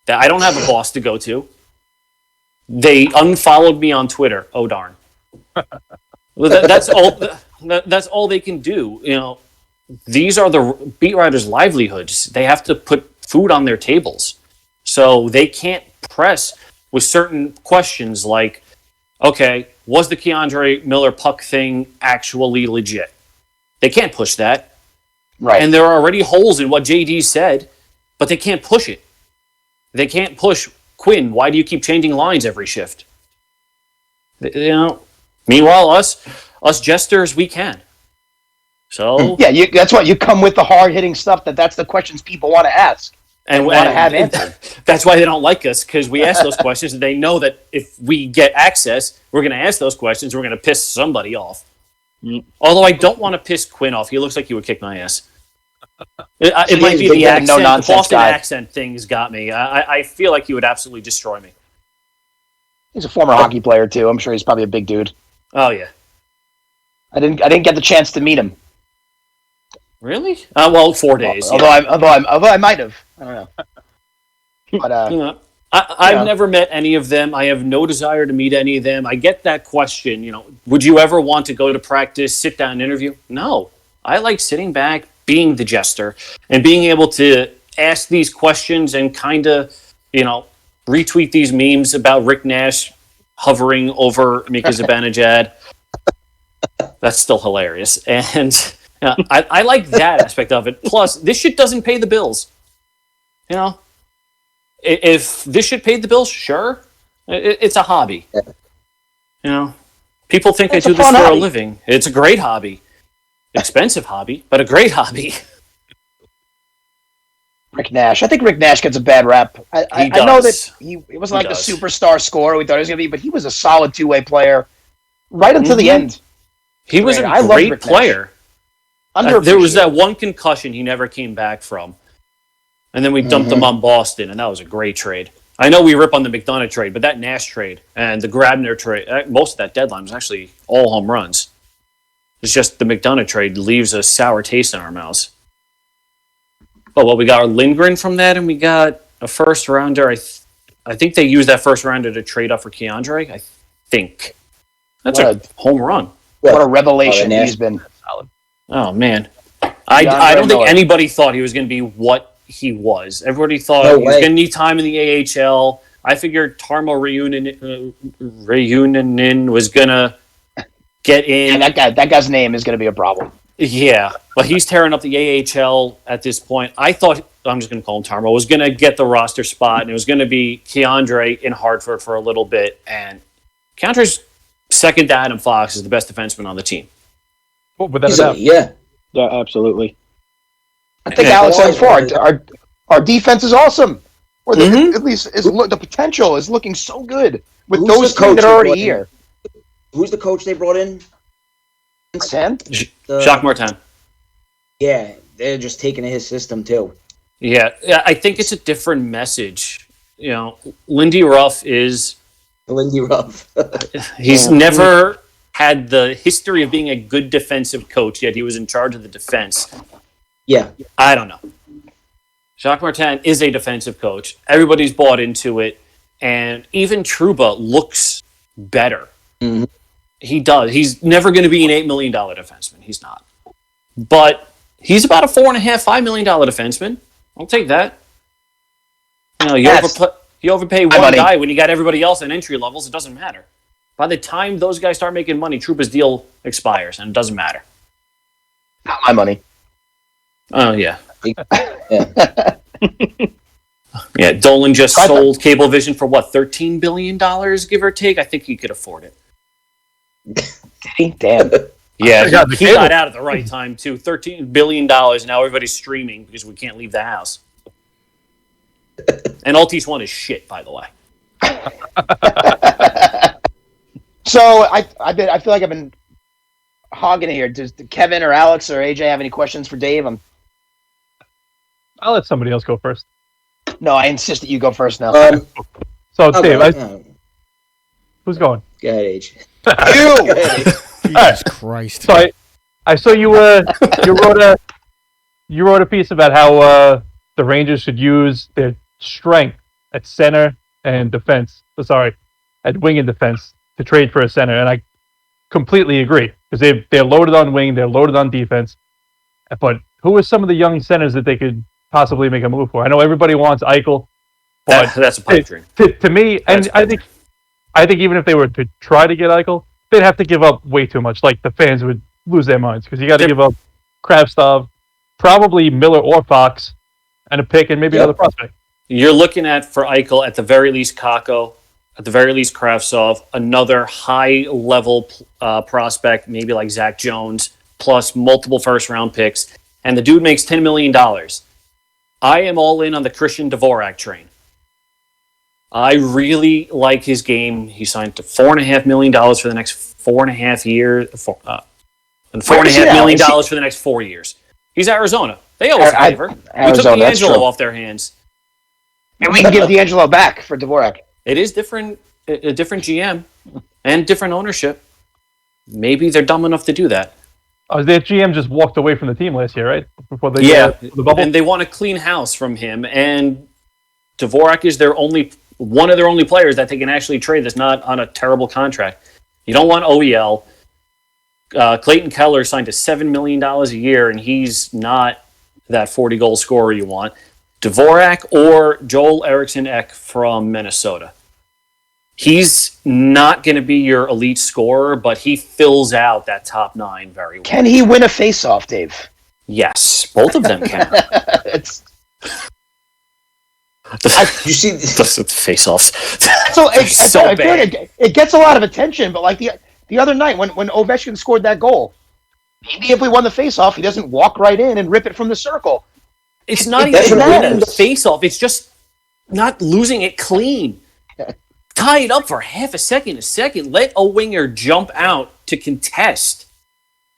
I don't have a boss to go to. They unfollowed me on Twitter. Oh, darn. That's all. That's all they can do. These are the beat writers' livelihoods. They have to put food on their tables. So they can't press with certain questions like, okay, was the Keandre Miller puck thing actually legit? They can't push that. Right. And there are already holes in what JD said, but they can't push it. They can't push Quinn. Why do you keep changing lines every shift? Meanwhile, us jesters, we can. So yeah, that's what you come with the hard hitting stuff. That's the questions people want to ask and want to have answered. That's why they don't like us, because we ask those questions and they know that if we get access, we're going to ask those questions. We're going to piss somebody off. Although I don't want to piss Quinn off. He looks like he would kick my ass. It might be the accent. The Boston accent thing's got me. I feel like he would absolutely destroy me. He's a former hockey player too. I'm sure he's probably a big dude. Oh yeah. I didn't get the chance to meet him. Really? Well, 4 days. Although I might have. I don't know. But I've never met any of them. I have no desire to meet any of them. I get that question. Would you ever want to go to practice, sit down, and interview? No. I like sitting back, being the jester, and being able to ask these questions and kind of, retweet these memes about Rick Nash hovering over Mika Zibanejad. That's still hilarious. And I like that aspect of it. Plus, this shit doesn't pay the bills. If this shit paid the bills, sure. It's a hobby. People think I do this for a living. It's a great hobby. Expensive hobby, but a great hobby. Rick Nash. I think Rick Nash gets a bad rap. I know that he wasn't like the superstar scorer we thought he was going to be, but he was a solid two-way player right until the end. He was a great player. There was that one concussion he never came back from. And then we dumped him on Boston, and that was a great trade. I know we rip on the McDonough trade, but that Nash trade and the Grabner trade, most of that deadline was actually all home runs. It's just the McDonough trade leaves a sour taste in our mouths. Oh, well, we got our Lindgren from that, and we got a first rounder. I think they used that first rounder to trade up for Keandre. I think that's a home run. What a revelation Oh, he's been. Oh man, I don't think anybody thought he was going to be what he was. Everybody thought he was going to need time in the AHL. I figured Tarmo Reunanen was going to get in. And that guy's name is going to be a problem. Yeah, but he's tearing up the AHL at this point. I thought, I'm just going to call him Tarmo, was going to get the roster spot, and it was going to be Keandre in Hartford for a little bit. And Keandre's second to Adam Fox is the best defenseman on the team. Oh, without a Easily, doubt. yeah. Yeah, absolutely. I think Alex says for our defense is awesome. Or at least the potential is looking so good with Who's those the three coach that they are already brought in? here. Who's the coach they brought in? Jacques Martin. Yeah, they're just taking his system too. Yeah, I think it's a different message. You know, Lindy Ruff is... Lindy Ruff. He's never had the history of being a good defensive coach, yet he was in charge of the defense. Yeah. I don't know. Jacques Martin is a defensive coach. Everybody's bought into it. And even Trouba looks better. Mm-hmm. He does. He's never going to be an $8 million defenseman. He's not. But he's about a $4.5, $5 million defenseman. I'll take that. You know, you overpay one guy when you got everybody else at entry levels. It doesn't matter. By the time those guys start making money, Trouba's deal expires, and it doesn't matter. Not my money. Oh, yeah. Yeah. Yeah, Dolan just sold Cablevision for what, $13 billion, give or take? I think he could afford it. Damn. Yeah, got the he cable. got out at the right time, too. $13 billion, now everybody's streaming because we can't leave the house. And Altice One is shit, by the way. So I feel like I've been hogging it here. Does Kevin or Alex or AJ have any questions for Dave? I'll let somebody else go first. No, I insist that you go first now. So, Okay. Dave, who's going? Go ahead, Age. You! Jesus Christ. So I saw you you wrote a piece about how the Rangers should use their strength at center and defense. At wing and defense to trade for a center, and I completely agree because they're loaded on wing, they're loaded on defense. But who are some of the young centers that they could possibly make a move for? I know everybody wants Eichel, but That's a pipe dream. to me, and I think even if they were to try to get Eichel, they'd have to give up way too much. Like the fans would lose their minds because you got to give up Kravtsov, probably Miller or Fox, and a pick and maybe another prospect. You're looking at, for Eichel, at the very least Kakko, at the very least Kravtsov, another high-level prospect, maybe like Zach Jones, plus multiple first-round picks, and the dude makes $10 million. I am all in on the Christian Dvorak train. I really like his game. He signed to $4.5 million for the next 4.5 years, and $4.5 million for the next 4 years. He's Arizona. They owe us a favor. We took D'Angelo off their hands. And we can give D'Angelo back for Dvorak. It is different, a different GM and different ownership. Maybe they're dumb enough to do that. Their GM just walked away from the team last year, right? Before the bubble. And they want a clean house from him. And Dvorak is one of their only players that they can actually trade that's not on a terrible contract. You don't want OEL. Clayton Keller signed to $7 million a year, and he's not that 40-goal scorer you want. Dvorak or Joel Eriksson Ek from Minnesota. He's not going to be your elite scorer, but he fills out that top nine very well. Can he win a face-off, Dave? Yes, both of them can. You see, the face-offs. So I feel bad. like it gets a lot of attention, but like the other night when Ovechkin scored that goal, maybe if we won the face-off, he doesn't walk right in and rip it from the circle. It's not It even doesn't winning matter. the face-off. It's just not losing it clean. Tie it up for half a second. Let a winger jump out to contest.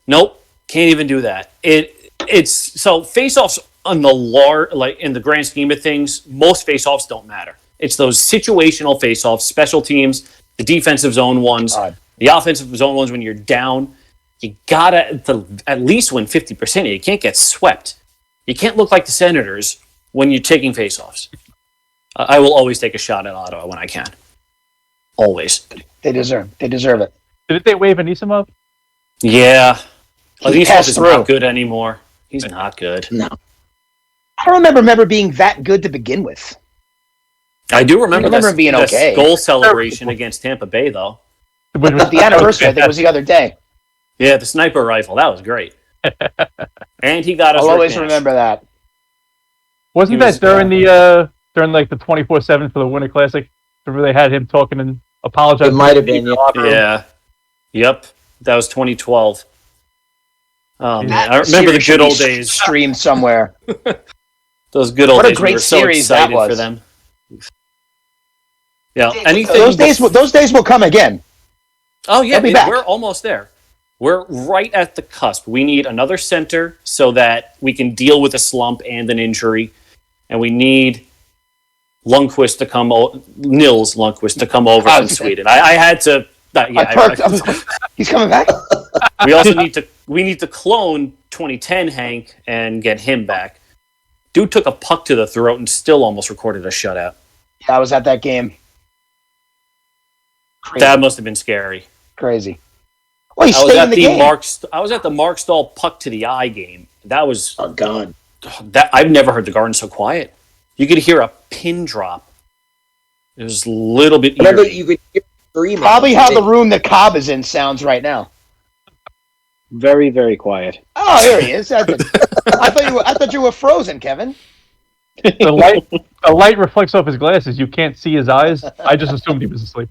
Nope, can't even do that. It's so face-offs on the in the grand scheme of things, most face-offs don't matter. It's those situational face-offs, special teams, the defensive zone ones, the offensive zone ones when you're down. You gotta at least win 50%. You can't get swept. You can't look like the Senators when you're taking face-offs. I will always take a shot at Ottawa when I can. Always. They deserve it. Didn't they waive Anisimov? Yeah. Anisimov passed is through. not good anymore. He's not good. No. I don't remember being that good to begin with. I do remember him being this okay. goal celebration against Tampa Bay, though. But the anniversary, I think, was the other day. Yeah, the sniper rifle. That was great. And he got us. I'll always Rick Nash. remember that. Wasn't He was- that during like the 24/7 for the Winter Classic? Remember they had him talking and apologizing. It might have been, yeah. Yeah. Yep. That was 2012. Oh, man. That I remember the series should good old be days. Streamed somewhere. Those good old What a days. great We were so series that excited was. for them. Yeah. Anything. Those days will come again. Oh, yeah. They'll be back. We're almost there. We're right at the cusp. We need another center so that we can deal with a slump and an injury. And we need Lundqvist to come Nils Lundqvist to come over from Sweden. I had to. He's coming back. We also need to clone 2010 Hank and get him back. Dude took a puck to the throat and still almost recorded a shutout. Yeah, I was at that game. Crazy. That must have been scary. Crazy. Well, he I was stayed at in the the game. I was at the Mark Stahl puck to the eye game. That was Oh, God. that I've never heard the Garden so quiet. You could hear a pin drop. It was a little bit Remember, eerie. you could hear screaming. Probably how the room that Cobb is in sounds right now. Very, very quiet. Oh, here he is. I thought you were frozen, Kevin. The light reflects off his glasses. You can't see his eyes. I just assumed he was asleep.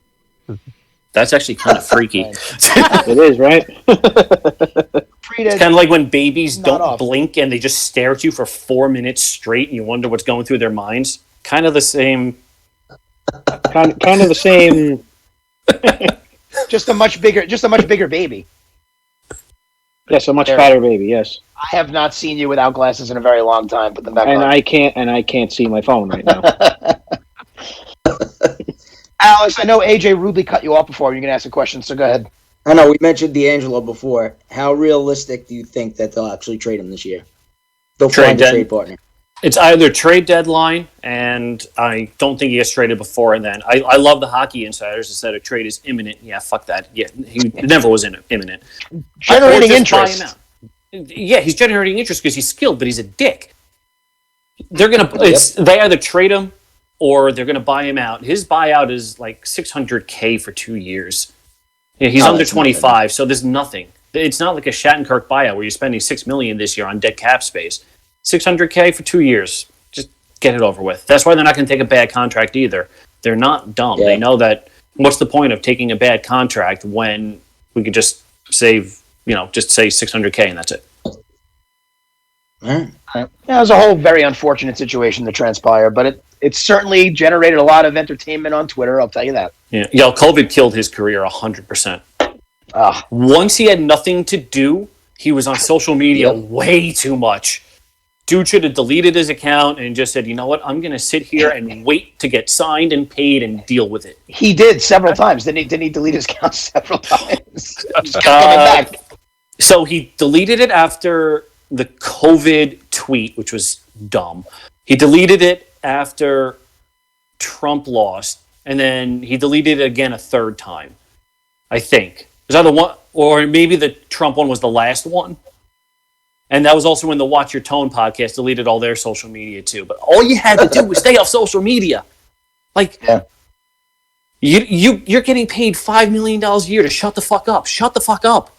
That's actually kind of freaky. It is, right? It's kind of like when babies Not don't off. blink and they just stare at you for 4 minutes straight and you wonder what's going through their minds. Kind of the same. kind of the same. Just a much bigger baby. Yes, a much There. fatter baby. Yes, I have not seen you without glasses in a very long time. Put them back and on. I can't see my phone right now. Alex, I know AJ rudely cut you off before. You're going to ask a question, so go ahead. I know, we mentioned D'Angelo before. How realistic do you think that they'll actually trade him this year? They'll Trade find a dead- trade partner. It's either trade deadline, and I don't think he gets traded before and then. I love the hockey insiders that said a trade is imminent. Yeah, fuck that. Yeah, he never was imminent. Generating Or just buy him interest. out. Yeah, he's generating interest because he's skilled, but he's a dick. They're they either trade him or they're gonna buy him out. His buyout is like $600K for 2 years. Yeah, he's under that's 25, so there's nothing. It's not like a Shattenkirk buyout where you're spending $6 million this year on dead cap space. $600K for 2 years. Just get it over with. That's why they're not going to take a bad contract either. They're not dumb. Yeah. They know that. What's the point of taking a bad contract when we could just save, just say $600K and that's it. Right. Yeah, it was a whole very unfortunate situation to transpire, but it certainly generated a lot of entertainment on Twitter, I'll tell you that. Yeah, COVID killed his career 100%. Ah, Once he had nothing to do, he was on social media way too much. Dude should have deleted his account and just said, you know what, I'm going to sit here and wait to get signed and paid and deal with it. he did several times. Didn't he delete his account several times? Just kept coming Uh, back. So he deleted it after the COVID tweet, which was dumb. He deleted it after Trump lost, and then he deleted it again a third time, I think. Was either one, or maybe the Trump one was the last one. And that was also when the Watch Your Tone podcast deleted all their social media too. But all you had to do was stay off social media. Like, Yeah. you're getting paid $5 million a year to shut the fuck up. Shut the fuck up.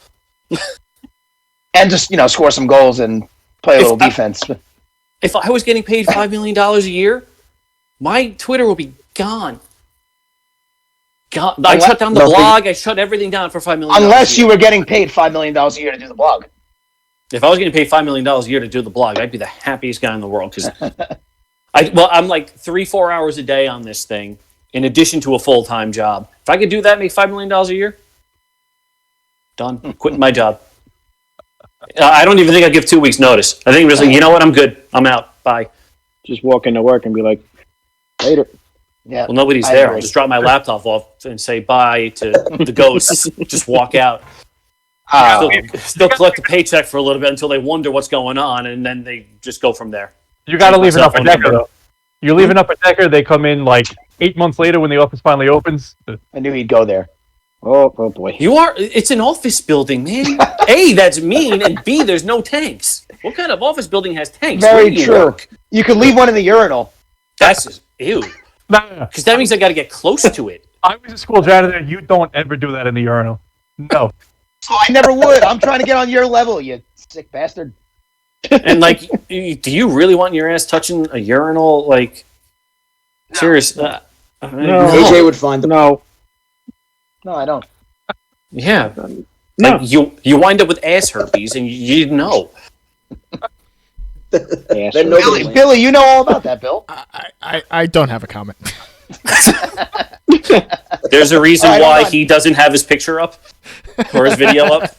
And just, score some goals and play a little defense. If I was getting paid $5 million a year, my Twitter would be gone. I shut down the blog. I shut everything down for $5 million. Unless you were getting paid $5 million a year to do the blog. If I was getting paid $5 million a year to do the blog, I'd be the happiest guy in the world. Because I'm like 3-4 hours a day on this thing, in addition to a full-time job. If I could do that, make $5 million a year, done. Quitting my job. I don't even think I'd give 2 weeks' notice. I think it was like, you know what? I'm good. I'm out. Bye. Just walk into work and be like, later. Yeah. Well, nobody's I there. agree. I'll just drop my laptop off and say bye to the ghosts. Just walk out. Still collect a paycheck for a little bit until they wonder what's going on, and then they just go from there. You got to Take leave an my upper cell phone decker number. though. You're leaving up a decker. They come in like 8 months later when the office finally opens. I knew he'd go there. Oh boy. It's an office building, man. A, that's mean, and B, there's no tanks. What kind of office building has tanks? Where Very do you true. work? You could leave one in the urinal. That's just, ew. No. Because that means I got to get close to it. I was a school janitor. You don't ever do that in the urinal. No. So I never would. I'm trying to get on your level, you sick bastard. And like, do you really want your ass touching a urinal? Like, serious? No. AJ would find the No. No, I don't. Yeah. No. Like, you wind up with ass herpes, and you know. Yes. Then nobody Billy, wins. Billy, you know all about that, Bill. I don't have a comment. There's a reason All right, why hold on. he doesn't have his picture up or his video up.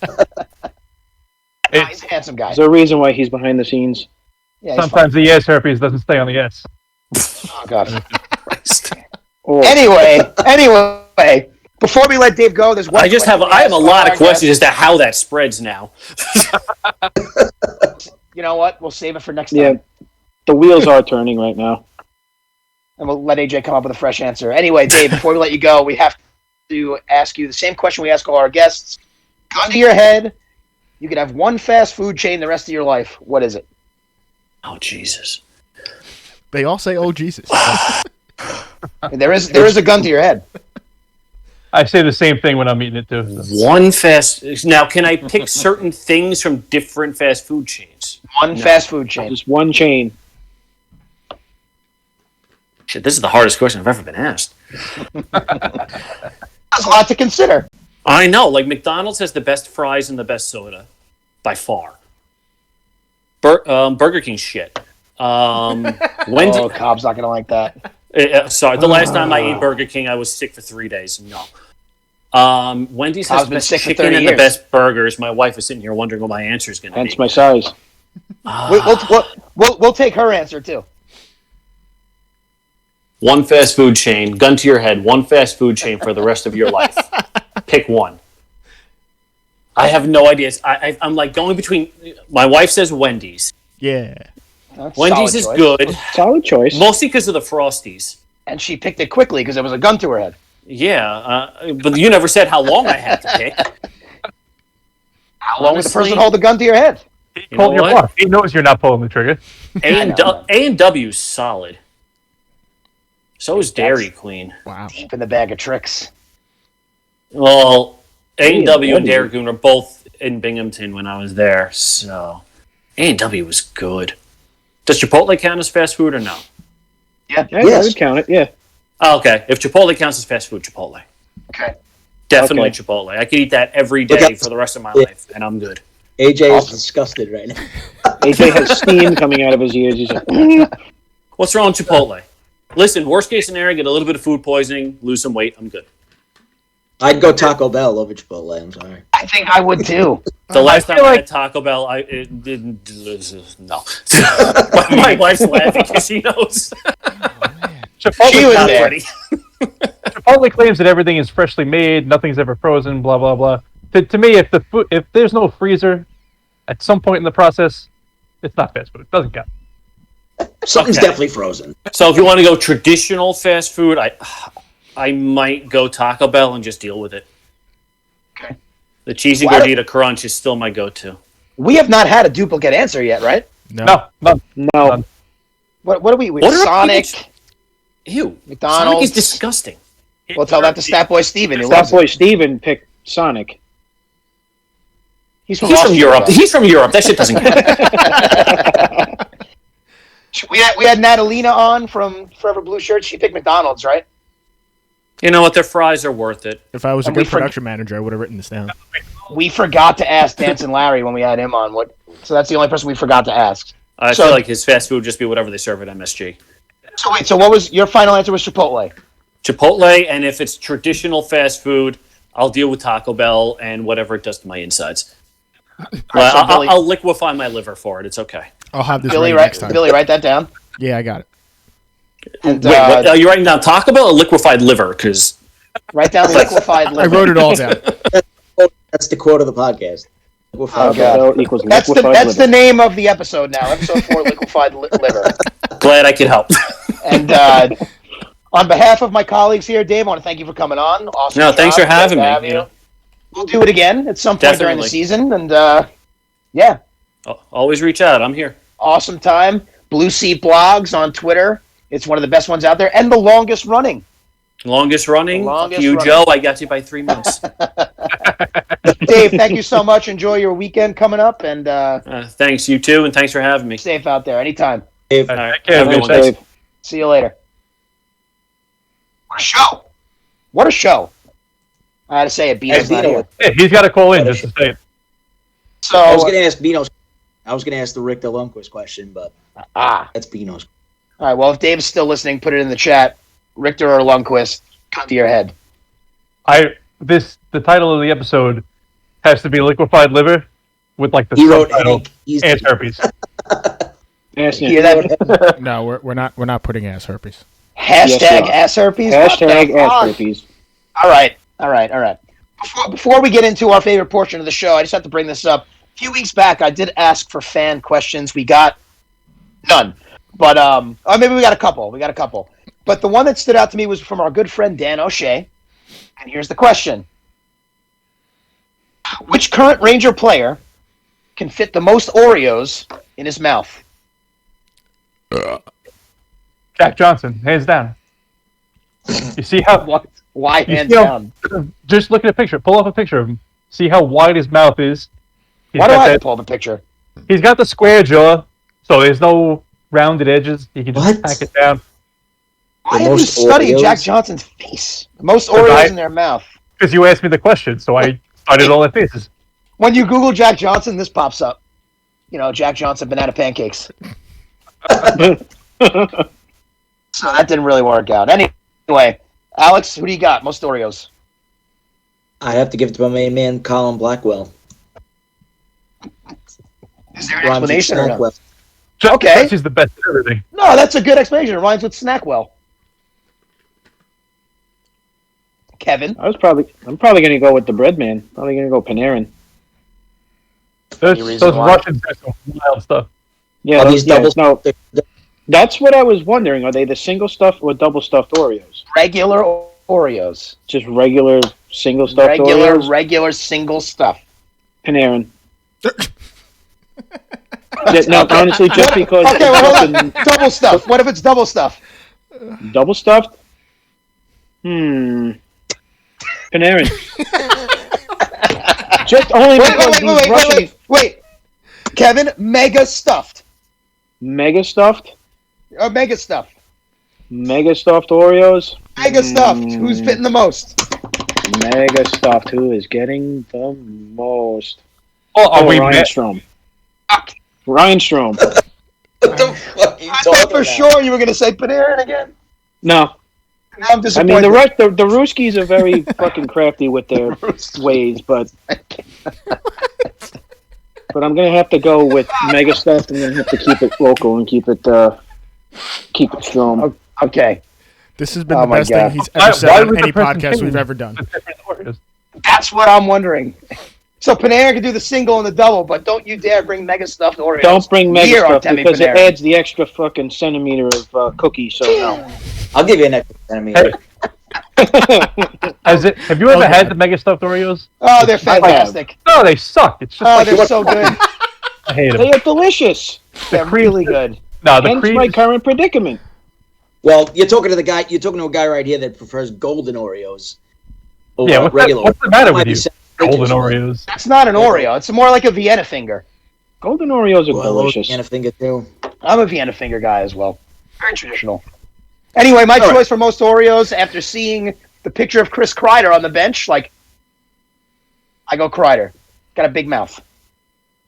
Nah, he's a handsome guy. There's a reason why he's behind the scenes. Yeah, he's Sometimes the ass herpes doesn't stay on the ass. fine. Oh, God. Or Anyway, before we let Dave go, there's one. I have a question we lot ask of questions as to how that spreads now. our guests. You know what? We'll save it for next time. yeah, the wheels are turning right now. And we'll let AJ come up with a fresh answer. Anyway, Dave, before we let you go, we have to ask you the same question we ask all our guests. Gun to your head. You could have one fast food chain the rest of your life. What is it? Oh, Jesus. They all say, "Oh Jesus." There is a gun to your head. I say the same thing when I'm eating it too. One fast... Now, can I pick certain things from different fast food chains? One fast food chain. Just one chain. Shit, this is the hardest question I've ever been asked. That's a lot to consider. I know. Like, McDonald's has the best fries and the best soda. By far. Burger King shit. Wendy... Oh, Cobb's not going to like that. Sorry, the last time I ate Burger King, I was sick for 3 days. No. Wendy's has I've the been best sick for chicken 30 and the years. best burgers. My wife is sitting here wondering what my answer is going to Hence be. my size. We'll take her answer too. One fast food chain, gun to your head, one fast food chain for the rest of your life. Pick one. I have no idea. I'm like going between... My wife says Wendy's. Yeah. That's a Wendy's is solid choice. good, Solid choice. mostly because of the Frosties. And she picked it quickly because it was a gun to her head. Yeah, but you never said how long I had to pick. How long does the person Honestly, hold the gun to your head? He You called know your what? bluff. He knows you're not pulling the trigger. A&W's solid. So is Dairy Queen. Wow. Deep in the bag of tricks. Well, A&W and A&W. Dairy Queen were both in Binghamton when I was there, so A&W was good. Does Chipotle count as fast food or no? Yeah, Yes. I would count it. Yeah. Oh, okay, if Chipotle counts as fast food, Chipotle. Okay. Definitely Okay. Chipotle. I could eat that every Look day at- for the rest of my Yeah. life, and I'm good. AJ is disgusted right now. AJ has steam coming out of his ears. He's like, What's wrong with Chipotle? Listen, worst case scenario, get a little bit of food poisoning, lose some weight, I'm good. I'd go Taco Bell over Chipotle. I'm sorry. I think I would too. The last time feel I like- had Taco Bell, it didn't. No. My wife's laughing because she knows. Chipotle, She was Not there. ready. Chipotle claims that everything is freshly made, nothing's ever frozen, blah blah blah. To me, if there's no freezer at some point in the process, it's not fast food. It doesn't count. Something's Okay. definitely frozen. So if you want to go traditional fast food, I might go Taco Bell and just deal with it. Okay. The cheesy Why- gordita crunch is still my go-to. We have not had a duplicate answer yet, right? No, no. no. What do we? What are Sonic, people- Ew. McDonald's. Sonic is disgusting. We'll tell that to Stat Boy Steven. Who That loves boy it. Steven picked Sonic. He's from Austria, Europe. though. He's from Europe. That shit doesn't count. We had Natalina on from Forever Blue Shirt. She picked McDonald's, right? You know what? Their fries are worth it. If I was a And we good production manager, I would have written this down. We forgot to ask Dancing Larry when we had him on. So that's the only person we forgot to ask. I So- feel like his fast food would just be whatever they serve at MSG. So wait, so what was your final answer? Was Chipotle? Chipotle, and if it's traditional fast food, I'll deal with Taco Bell and whatever it does to my insides. Alright, so Billy- I'll liquefy my liver for it. It's okay. I'll have this Billy, ready next time. Billy, write that down. Yeah, I got it. And Wait, what, are you writing down Taco Bell or liquefied liver? Because write down liquefied I liver. wrote it all down. That's the quote of the podcast. Oh, God. Bell equals That's liquefied the liver. name of the episode now. Episode 4, liquefied liver. glad I could help. And on behalf of my colleagues here, Dave, I want to thank you for coming on. Awesome. No, thanks job. for having Glad to me, have you know. We'll do it again at some point during the Definitely. season. And yeah, Always reach out. I'm here. awesome time. BlueSeatBlogs on Twitter. It's one of the best ones out there and the longest running. Longest running. Longest Fuck you, running. Joe. I got you by 3 months. Dave, thank you so much. Enjoy your weekend coming up, and Thanks, you too, and thanks for having me. safe out there anytime. Dave, All right. Take care, Have a good Dave. one, guys. Dave. See you later. What a show! What a show! I had to say it. Bino's not Bino, here. Yeah, he's got to call in just to say it. So I was going to ask Bino's. I was going to ask the Rick Lundquist question, but that's Bino's. all right. Well, if Dave's still listening, put it in the chat. Richter or Lundquist, cut to your head. The title of the episode has to be liquefied liver with like the He wrote subtitle Hank. He's ants herpes. Ass Hear herpes. that? No, we're not putting ass herpes. Hashtag Yes, ass herpes. What Hashtag the ass fuck? herpes. All right. Before we get into our favorite portion of the show, I just have to bring this up. A few weeks back, I did ask for fan questions. We got none, but or maybe we got a couple. But the one that stood out to me was from our good friend Dan O'Shea. And here's the question: which current Ranger player can fit the most Oreos in his mouth? Jack Johnson, hands down. You see how What? Why You hands see how- down? just look at a picture. Pull up a picture of him. See how wide his mouth is. Why do I have to that, pull the picture? he's got the square jaw, so there's no rounded edges. He can just What? pack it down. Why The have you most studied Oreos? Jack Johnson's face? The most Because Oreos I- in their mouth. Because you asked me the question, so I studied all their faces. When you Google Jack Johnson, this pops up. You know, Jack Johnson banana pancakes. So that didn't really work out. Anyway, Alex, who do you got? Most Oreos. I'd have to give it to my main man, Colin Blackwell. Is there an Rhymes with explanation or no? Snackwell. Jack Okay. Johnson's the best at everything. No, that's a good explanation. It rhymes with Snackwell. Kevin. I'm probably going to go with the bread man. Probably going to go Panarin. Those reason why? Russians do some wild stuff. Yeah, Are those, these double? no, that's what I was wondering. Are they the single stuffed or double stuffed Oreos? Regular Oreos. Just regular single stuffed Oreos? Regular single stuff. Panarin. No, honestly, just because Okay, well, hold on. fucking Double stuff. What if it's double stuff? double stuffed? Panarin. Just only because these Russian Wait. Kevin, mega stuffed. mega stuffed Mega stuffed. Oreos. Mega stuffed. Who's fitting the most? Mega stuffed. Who is getting the most? Oh, are we Ryan met? Strome. Ryan Strome. What the fuck are you I talking thought for about? sure you were going to say Panarin again. No, Now I'm I disappointed. mean the Ruskies are very fucking crafty with their ways, but I'm gonna have to go with mega stuffed. I'm gonna have to keep it local and keep it strong. Okay. This has been Oh the my best God. thing he's Why- ever said why on would the any person podcast think we've ever done. the different Oreos? That's what I'm wondering. So Panarin can do the single and the double, but don't you dare bring mega stuffed Oreos. Don't bring mega Near stuffed Artemi because Panarin. it adds the extra fucking centimeter of cookie. So no. I'll give you an extra centimeter. Have you ever Okay. had the mega stuffed Oreos? Oh, they're fantastic. No, they suck. It's just Oh, like they're so good. I hate They them. are delicious. They're really good. No, the Hence cream. my is- current predicament. Well, you're talking to a guy right here that prefers golden Oreos over Yeah, regular. what's the matter Might with be you? saying Golden ridiculous. Oreos. That's not an Oreo. It's more like a Vienna finger. Golden Oreos are Well, I love delicious. Vienna finger too. I'm a Vienna finger guy as well. Very traditional. Anyway, my All right. choice for most Oreos after seeing the picture of Chris Kreider on the bench, I go Kreider. Got a big mouth.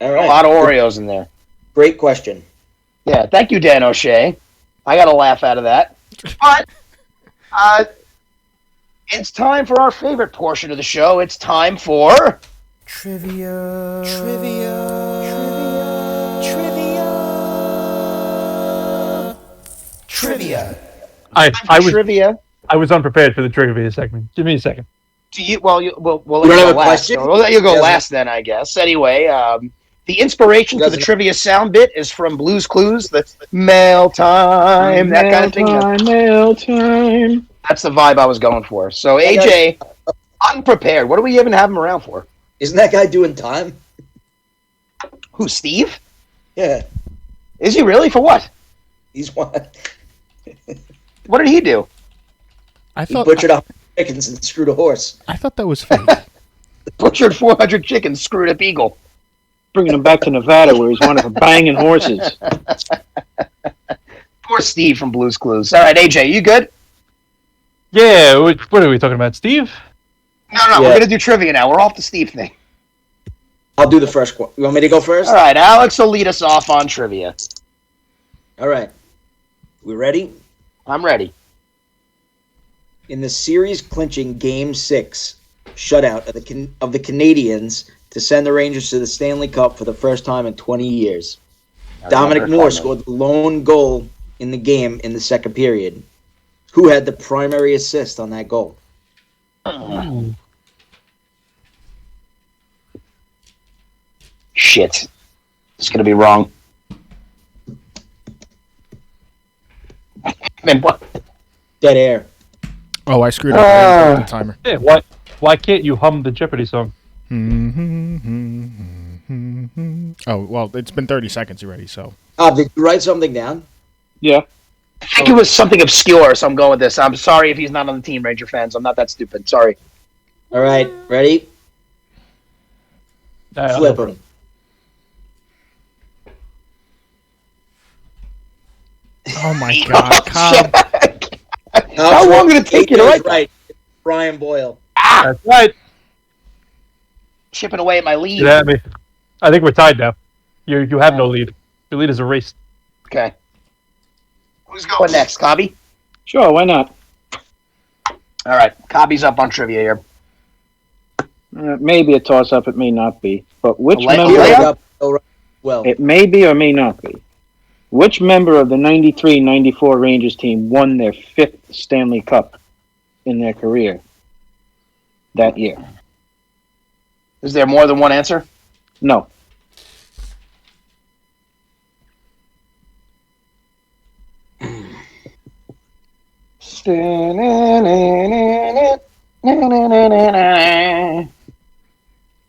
All A right. lot of Oreos in there. Great question. Yeah, thank you, Dan O'Shea. I got a laugh out of that. But it's time for our favorite portion of the show. It's time for Trivia. Trivia. I was Trivia. I was unprepared for the trivia segment. Give me a second. Do you? Well, we'll You let don't you have go a last. question? So we'll let you go Yes. last then, I guess. Anyway, the inspiration for the Doesn't- trivia sound bit is from Blue's Clues. The mail time, that kind of thing. Mail time. That's the vibe I was going for. So AJ, unprepared. What do we even have him around for? Isn't that guy doing time? Who? Steve? Yeah, Is he really? For what? he's one. What did he do? I He thought butchered 100 chickens and screwed a horse. I thought that was fake. Butchered 400 chickens, screwed up eagle. Bringing him back to Nevada where he's wanted for banging horses. Poor Steve from Blue's Clues. All right, AJ, you good? Yeah, what are we talking about, Steve? No, Yeah. we're gonna do trivia now. We're off the Steve thing. I'll do the first one. You want me to go first? All right, Alex will lead us off on trivia. All right. We ready? I'm ready. In the series clinching Game 6 shutout of the Canadians to send the Rangers to the Stanley Cup for the first time in 20 years, Dominic Moore scored the lone goal in the game in the second period. Who had the primary assist on that goal? Shit. It's gonna be wrong. Man, what? Dead air. Oh, I screwed up. I didn't put the timer. Yeah, why can't you hum the Jeopardy song? Oh, well, it's been 30 seconds already, so. Did you write something down? Yeah. I think it was something obscure, so I'm going with this. I'm sorry if he's not on the team, Ranger fans. I'm not that stupid. Sorry. All right. Ready? Flip him. Oh my God, Cobb. How long did it take you to write that? Right. Brian Boyle. That's right. Chipping away at my lead. Get at me. I think we're tied now. You have no lead. Your lead is erased. Okay. Who's going next, Cobby? Sure, why not? All right. Cobby's up on trivia here. Maybe a toss-up, it may not be. But which Lay- member... lay Up. Well, It may be or may not be. Which member of the 93-94 Rangers team won their 5th Stanley Cup in their career that year? Is there more than one answer? No.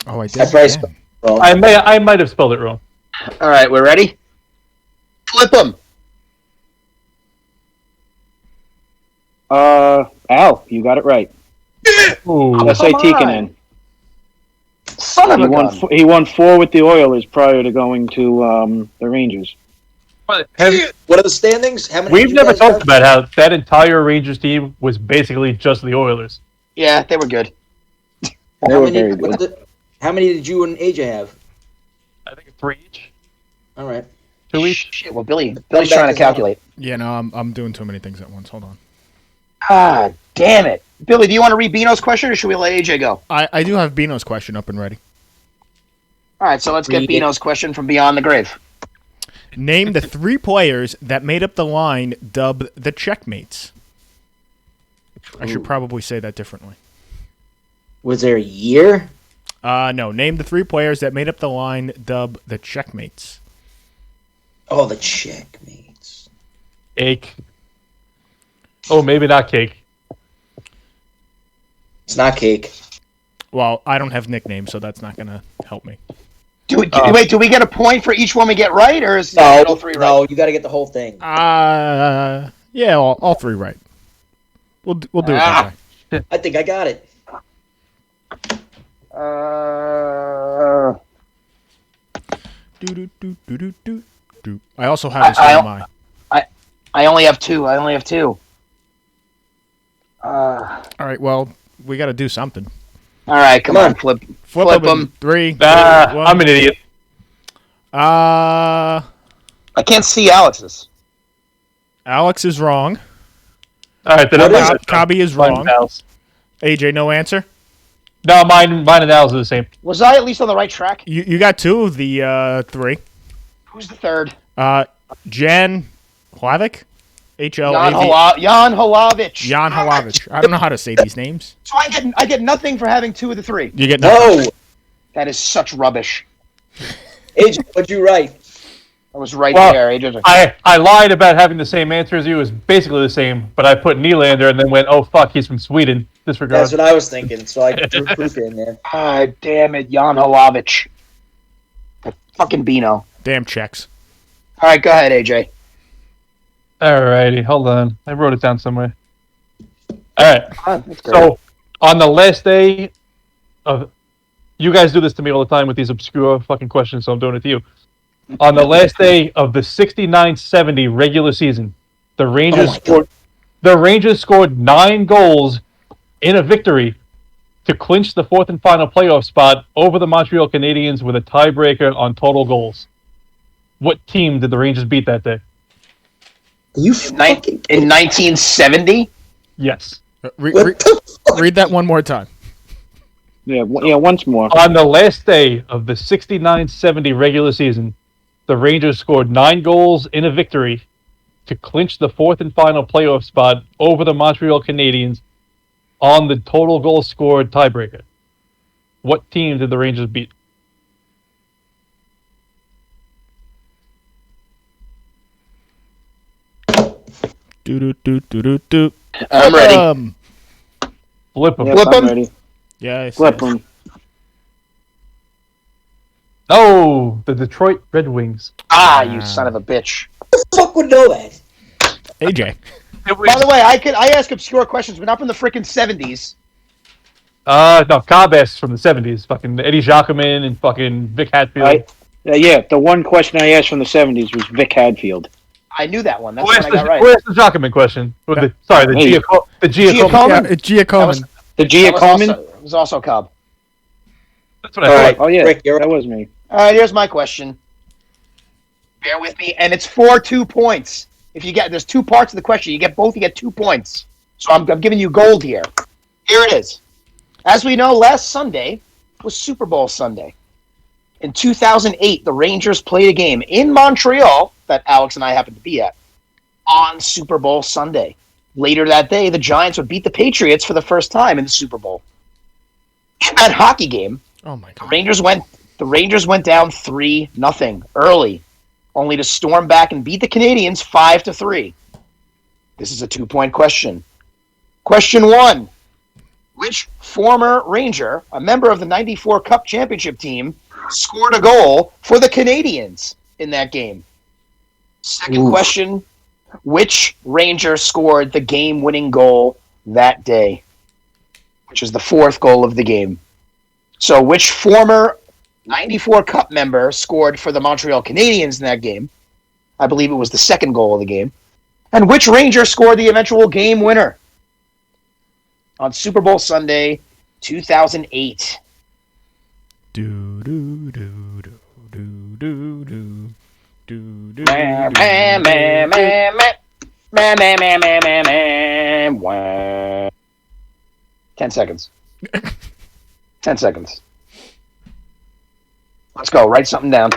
Oh, I did. That's right. Damn. well, I might have spelled it wrong. All right, we're ready? Flip him. Al, you got it right. Ooh. S.A. come on. Tikkanen. Son of a gun. He won 4 with the Oilers prior to going to the Rangers. what are the standings? How many? did We've you never guys talked have? about how that entire Rangers team was basically just the Oilers. Yeah, they were good. They How were many? very good. How many did you and AJ have? I think 3 each, All right. 2 each. Shit, well, Billy's back trying to is calculate. Yeah, no, I'm doing too many things at once. Hold on. Ah, damn it. Billy, do you want to read Bino's question, or should we let AJ go? I do have Bino's question up and ready. All right, so let's get Read it. Bino's question from Beyond the Grave. Name the 3 players that made up the line dubbed the Checkmates. I should probably say that differently. Was there a year? No, name the 3 players that made up the line dubbed the Checkmates. Oh, the checkmates. Cake. Oh, maybe not cake. It's not cake. Well, I don't have nicknames, so that's not going to help me. Wait, do we get a point for each one we get right, or is No, all 3 right? no, you got to get the whole thing. Yeah, all 3 right. We'll do it that way. I think I got it. Do. I also have this on my. I only have 2. All right, well, we got to do something. All right, come Come on, on. flip Flip them. them. 3, 2, 1. I'm an idiot. I can't see Alex's. Alex is wrong. All right, then I'm not. Cobby is Mine wrong. and Al's. AJ, no answer. No, mine and Al's are the same. Was I at least on the right track? You got 2 of the 3. Who's the third? Jan Hlavik? HLAV. Jan Hlavich. Jan Hlavich. I don't know how to say these names. So I get nothing for having 2 of the 3. You get nothing. No. That is such rubbish. AJ, what'd you write? I was right Well, there. AJ. I lied about having the same answer as you. It was basically the same, but I put Nylander and then went, oh, fuck, he's from Sweden. Disregard. That's what I was thinking, so I threw Krupa in there. Ah, damn it, Jan Hlavich. The fucking Beano. Damn checks. All right, go ahead, AJ. Alrighty, hold on. I wrote it down somewhere. Alright, That's great. so on the last day of... You guys do this to me all the time with these obscure fucking questions, so I'm doing it to you. On the last day of the 69-70 regular season, the Rangers scored 9 goals in a victory to clinch the 4th and final playoff spot over the Montreal Canadiens with a tiebreaker on total goals. What team did the Rangers beat that day? You In 1970? Yes. Read that one more time. Yeah, once more. On the last day of the 69-70 regular season, the Rangers scored 9 goals in a victory to clinch the 4th and final playoff spot over the Montreal Canadiens on the total goals scored tiebreaker. What team did the Rangers beat? Do. I'm ready. Flip them. Yes, Flip I'm 'em. ready. Yes. Flip them. Oh, the Detroit Red Wings. Ah, you son of a bitch. Who the fuck would know that? AJ. By the way, I ask obscure questions, but not from the freaking 70s. No, Cobb asks from the 70s. Fucking Eddie Jacquemin and fucking Vic Hatfield. Yeah, the one question I asked from the 70s was Vic Hadfield. I knew that one. That's Who what I got right. asked the Jacquemin question? With the Hey. Giacomin? Yeah, Giacomin. The Giacomin? It was also Cobb. That's what I All thought. right, Oh, yeah, Rick, you're that was me. All right, here's my question. Bear with me, and it's for 2 points. There's 2 parts of the question. You get 2 points. So I'm giving you gold here. Here it is. As we know, last Sunday was Super Bowl Sunday. In 2008, the Rangers played a game in Montreal that Alex and I happened to be at on Super Bowl Sunday. Later that day, the Giants would beat the Patriots for the first time in the Super Bowl. In that hockey game, Oh my the god. Rangers went down 3-0 early, only to storm back and beat the Canadiens 5-3. This is a 2-point question. Question 1. Which former Ranger, a member of the 94 Cup championship team, scored a goal for the Canadiens in that game? Second question. Which Ranger scored the game-winning goal that day? Which is the 4th goal of the game. So which former 94 Cup member scored for the Montreal Canadiens in that game? I believe it was the 2nd goal of the game. And which Ranger scored the eventual game winner on Super Bowl Sunday, 2008? Do do do do do do do do do. Man, man, man, man, man. Man, man, man, man, man, man. Wah. 10 seconds. 10 seconds. Let's go. Write something down.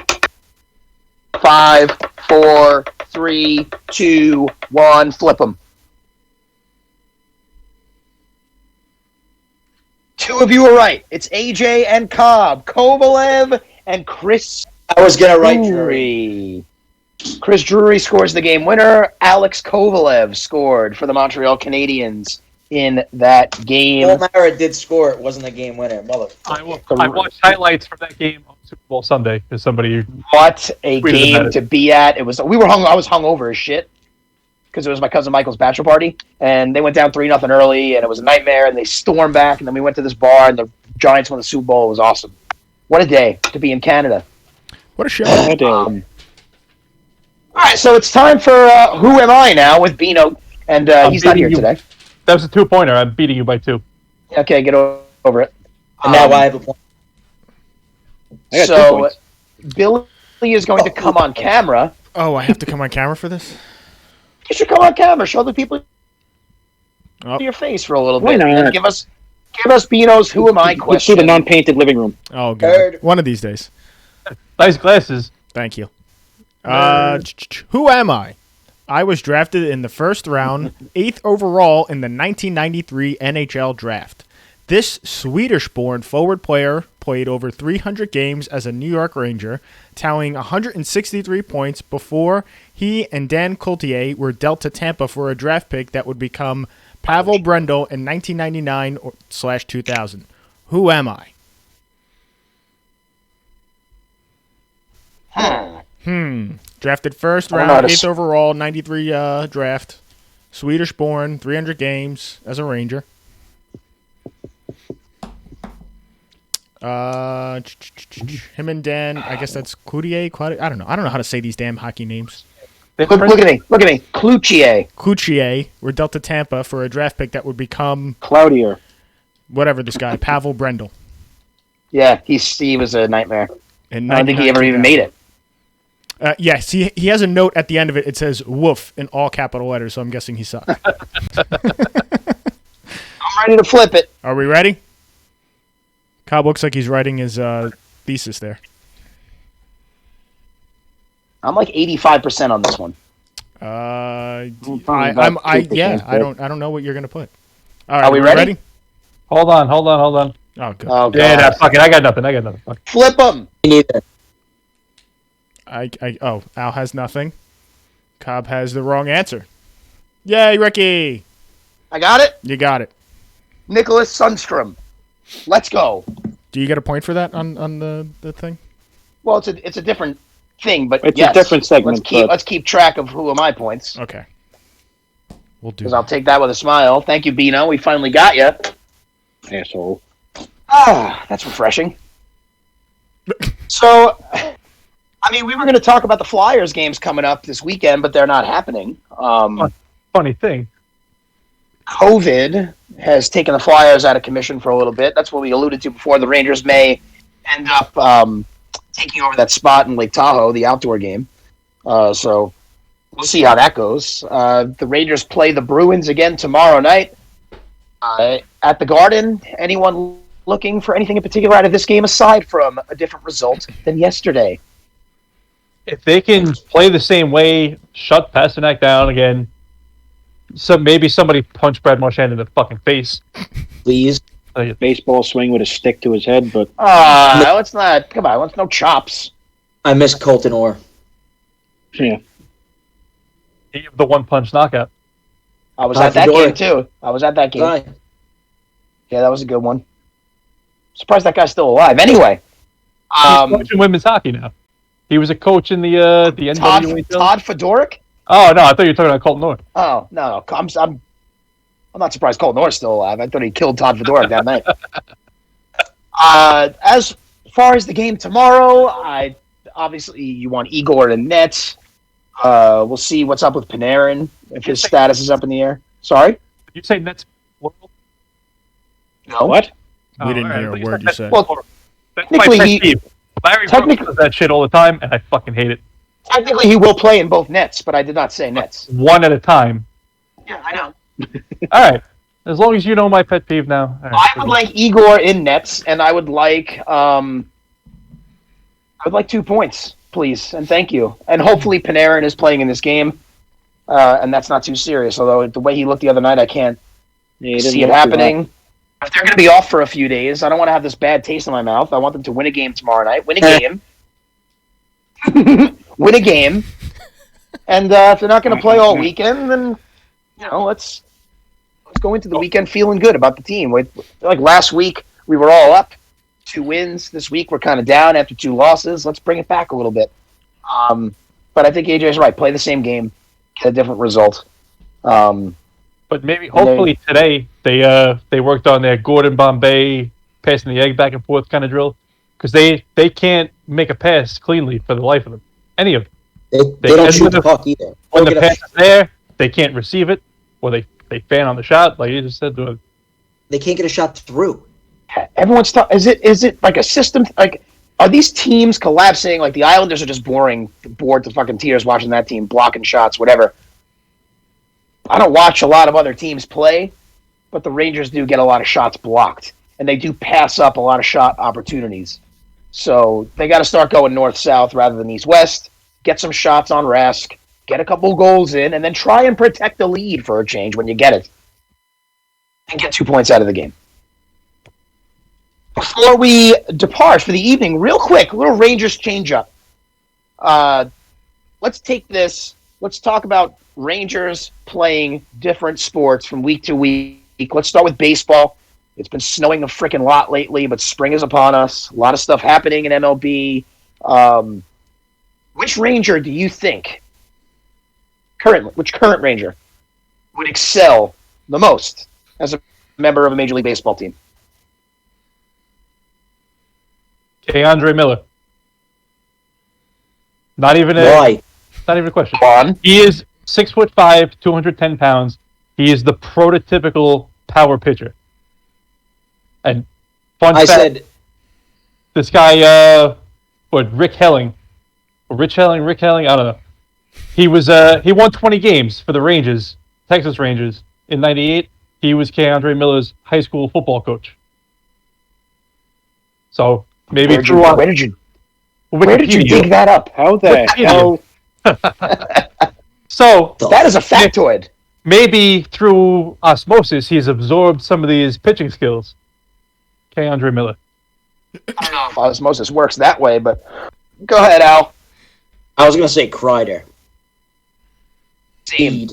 5, 4, 3, 2, 1. Flip them. 2 of you are right. It's AJ and Cobb, Kovalev and Chris I was gonna write Drury. Chris Drury scores the game winner. Alex Kovalev scored for the Montreal Canadiens in that game. Paul Mara did score. It wasn't a game winner. Mother. I watched highlights from that game on Super Bowl Sunday. As somebody What a Tweeted about game it. to be at! I was hungover as shit because it was my cousin Michael's bachelor party, and they went down 3-0 early, and it was a nightmare. And they stormed back, and then we went to this bar, and the Giants won the Super Bowl. It was awesome. What a day to be in Canada. What a show. All right, so it's time for Who Am I now with Bino, and he's not here today. that was a 2-pointer. I'm beating you by 2. Okay, get over it. And now I have a point. I got 2 So points. Billy is going to come on camera. Oh, I have to come on camera for this? You should come on camera. Show the people Oh. your face for a little Why bit. not? And give us Bino's Who Am I Let's see question. the non-painted living room. Oh, God. Third. One of these days. Nice glasses. Thank you. Who am I? I was drafted in the first round, 8th overall in the 1993 NHL draft. This Swedish-born forward player played over 300 games as a New York Ranger, tallying 163 points before he and Dan Coultier were dealt to Tampa for a draft pick that would become Pavel Brendel in 1999/2000. Who am I? Drafted first round, 8th overall, 93 draft. Swedish-born, 300 games as a Ranger. Him and Dan, I guess that's Cloutier. I don't know. I don't know how to say these damn hockey names. Look at me. Cloutier. Cloutier were dealt to Tampa for a draft pick that would become Cloudier. whatever this guy, Pavel Brendel. Yeah, he was a nightmare. I don't think he ever even made it. Yes, he has a note at the end of it. It says "woof" in all capital letters, so I'm guessing he sucked. I'm ready to flip it. Are we ready? Cobb looks like he's writing his thesis there. I'm like 85% on this one. I don't know what you're gonna put. All right, are we ready? Hold on. Oh, good. Oh, God. Yeah, fuck it. I got nothing. Fuck. Flip them. Neither. Al has nothing. Cobb has the wrong answer. Yay, Ricky! I got it. You got it. Nicholas Sundstrom. Let's go. Do you get a point for that on the thing? Well, it's a different thing, but It's yes, a different segment. Let's keep track of who are my points. Okay. We'll do Because I'll take that with a smile. Thank you, Bino. We finally got you. Asshole. Ah, that's refreshing. So, I mean, we were going to talk about the Flyers games coming up this weekend, but they're not happening. Funny thing. COVID has taken the Flyers out of commission for a little bit. That's what we alluded to before. The Rangers may end up taking over that spot in Lake Tahoe, the outdoor game. So we'll see how that goes. The Rangers play the Bruins again tomorrow night at the Garden. Anyone looking for anything in particular out of this game aside from a different result than yesterday? If they can play the same way, shut Pasternak down again, so maybe somebody punch Brad Marchand in the fucking face. Please. Baseball swing with a stick to his head, but Let's not. Come on, let's no chops. I miss Colton Orr. yeah. He gave the one punch knockout. I was at that game too. I was at that game. Bye. Yeah, that was a good one. Surprised that guy's still alive. Anyway, He's coaching women's hockey now. He was a coach in the NWA. Todd Fedoruk. Oh no, I thought you were talking about Colton Orr. Oh no, I'm not surprised Colton Orr's still alive. I thought he killed Todd Fedoruk that night. As far as the game tomorrow, obviously you want Igor and Nets. We'll see what's up with Panarin if his status is up in the air. Sorry. Did you say Nets plural? No. What? We didn't hear a word you said. Well, That's my technically, pet peeve. Larry Brooks does that shit all the time, and I fucking hate it. technically he will play in both nets, but I did not say Nets. One at a time. Yeah, I know. All right. As long as you know my pet peeve now. All right. I would like Igor in nets, and I would like 2 points, please, and thank you. And hopefully Panarin is playing in this game, and that's not too serious. Although the way he looked the other night, I can't see it happening. If they're going to be off for a few days, I don't want to have this bad taste in my mouth. I want them to win a game tomorrow night. Win a game. Win a game. And if they're not going to play all weekend, then let's go into the weekend feeling good about the team. Like last week, we were all up, 2 wins. This week, we're kind of down after 2 losses. Let's bring it back a little bit. But I think AJ's right. Play the same game, get a different result. But maybe, hopefully today, they worked on their Gordon Bombay passing the egg back and forth kind of drill. Because they can't make a pass cleanly for the life of them. Any of them. They don't shoot the puck either. When the pass is there, they can't receive it. Or they fan on the shot, like you just said. They can't get a shot through. Everyone's talking. Is it like a system? Like, are these teams collapsing? Like the Islanders are just bored to fucking tears watching that team blocking shots, whatever. I don't watch a lot of other teams play, but the Rangers do get a lot of shots blocked, and they do pass up a lot of shot opportunities. So they got to start going north-south rather than east-west. Get some shots on Rask. get a couple goals in, and then try and protect the lead for a change when you get it. And get 2 points out of the game. Before we depart for the evening, real quick, a little Rangers change-up. Let's take this. Let's talk about Rangers playing different sports from week to week. Let's start with baseball. It's been snowing a freaking lot lately, but spring is upon us. A lot of stuff happening in MLB. Which Ranger do you think, which current Ranger, would excel the most as a member of a Major League Baseball team? Andre Miller. Not even Why? a question. On. He is 6'5", 210 pounds. He is the prototypical power pitcher. And fun I fact, said this guy, Rick Helling, I don't know. He won 20 games for the Rangers, Texas Rangers. In '98, he was Andre Miller's high school football coach. So maybe Where did you dig that up? How the hell? So That is a factoid. maybe through osmosis, he's absorbed some of these pitching skills. Andre Miller. I don't know if osmosis works that way, but go ahead, Al. I was going to say Kreider. Speed.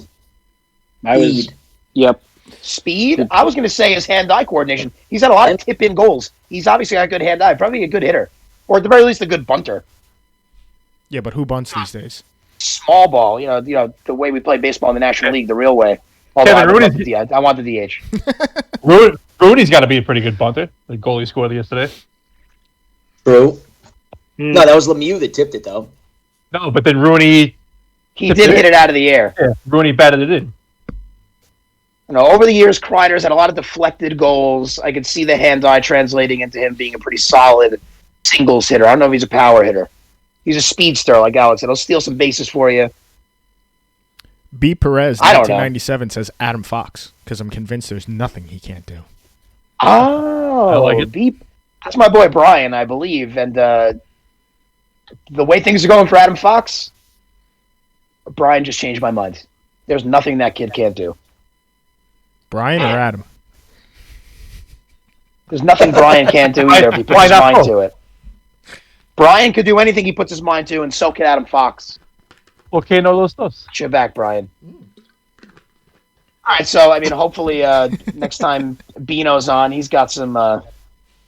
Yep. Speed? I was going to say his hand-eye coordination. He's had a lot of tip-in goals. He's obviously got good hand-eye. Probably a good hitter. Or at the very least, a good bunter. Yeah, but who bunts these days? Small ball. You know the way we play baseball in the National League, the real way. Although I want the DH. Rooney's got to be a pretty good bunter. The goal he scored yesterday. True. No, that was Lemieux that tipped it, though. No, but then Rooney... He did hit it out of the air. Yeah, Rooney batted it in. Over the years, Kreider's had a lot of deflected goals. I could see the hand-eye translating into him being a pretty solid singles hitter. I don't know if he's a power hitter. He's a speedster, like Alex said. He'll steal some bases for you. B. Perez, I don't know. 1997, says Adam Fox, because I'm convinced there's nothing he can't do. Oh, I like it. That's my boy Brian, I believe. And the way things are going for Adam Fox, Brian just changed my mind. There's nothing that kid can't do. Brian or Adam? There's nothing Brian can't do either if he puts his mind to it. Brian could do anything he puts his mind to, and so can Adam Fox. Okay, no los dos. Get back, Brian. All right, so, hopefully next time Bino's on, he's got some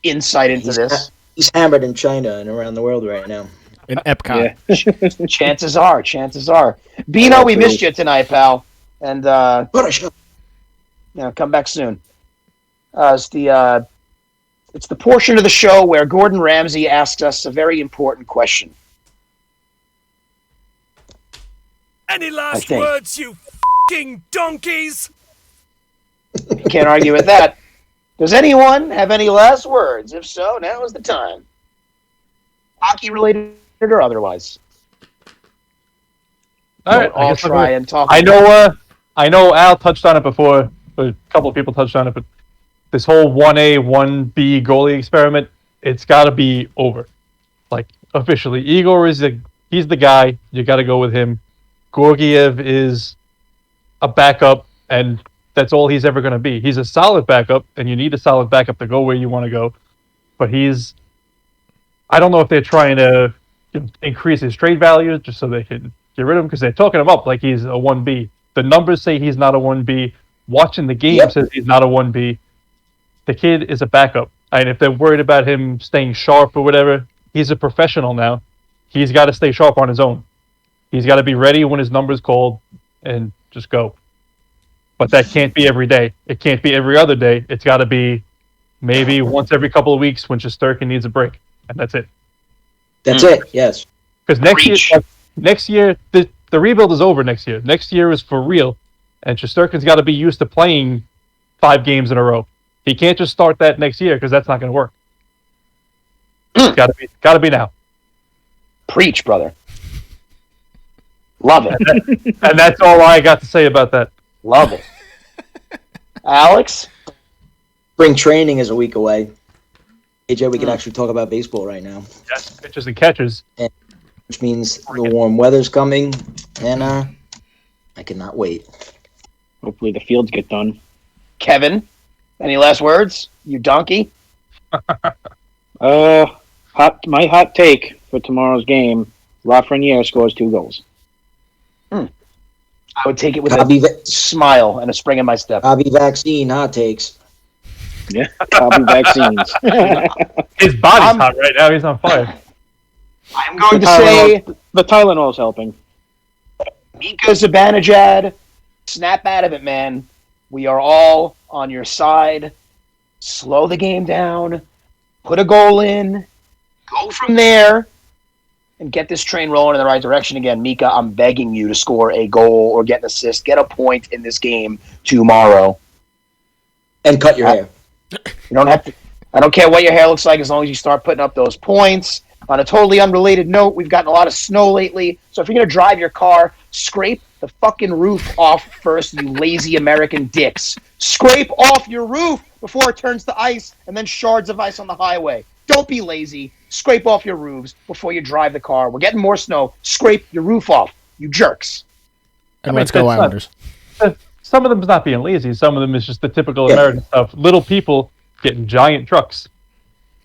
insight into this. He's hammered in China and around the world right now. In Epcot. Yeah. Chances are. Bino, we missed you tonight, pal. And come back soon. It's the portion of the show where Gordon Ramsay asks us a very important question. Any last words, you f***ing donkeys? Can't argue with that. Does anyone have any last words? If so, now is the time. Hockey related or otherwise. All right, I'll try and talk. I know Al touched on it before. A couple of people touched on it, but this whole 1A, 1B goalie experiment, it's got to be over. Like, officially. Igor he's the guy. You got to go with him. Gorgiev is a backup, and that's all he's ever going to be. He's a solid backup, and you need a solid backup to go where you want to go. But I don't know if they're trying to increase his trade value just so they can get rid of him, because they're talking him up like he's a 1B. The numbers say he's not a 1B. Watching the game says he's not a 1B. The kid is a backup. And if they're worried about him staying sharp or whatever, he's a professional now. He's got to stay sharp on his own. He's got to be ready when his number's called and just go. But that can't be every day. It can't be every other day. It's got to be maybe once every couple of weeks when Shesterkin needs a break. And that's it. That's it, yes. Because next year, the rebuild is over next year. Next year is for real. And Shesterkin's got to be used to playing 5 games in a row. He can't just start that next year because that's not going to work. Got to be now. Preach, brother. Love it. And that's all I got to say about that. Love it. Alex? Spring training is a week away. AJ, we can actually talk about baseball right now. Yes, pitchers and catchers. Which means the warm weather's coming, and I cannot wait. Hopefully the fields get done. Kevin, any last words? You donkey. My hot take for tomorrow's game: Lafreniere scores 2 goals. I would take it with Copy, a smile and a spring in my step. Copy vaccine hot takes. Yeah, copy vaccines. His body's hot right now. He's on fire. I'm going to say the Tylenol's helping. Mika Zibanejad, snap out of it, man. We are all on your side. Slow the game down. Put a goal in. Go from there. And get this train rolling in the right direction again. Mika, I'm begging you to score a goal or get an assist. Get a point in this game tomorrow. And cut your hair. You don't have to. I don't care what your hair looks like as long as you start putting up those points. On a totally unrelated note, we've gotten a lot of snow lately. So if you're going to drive your car, scrape the fucking roof off first, you lazy American dicks. Scrape off your roof before it turns to ice and then shards of ice on the highway. Don't be lazy. Scrape off your roofs before you drive the car. We're getting more snow. Scrape your roof off, you jerks. And let's go Islanders. Some of them is not being lazy. Some of them is just the typical American stuff. Little people getting giant trucks.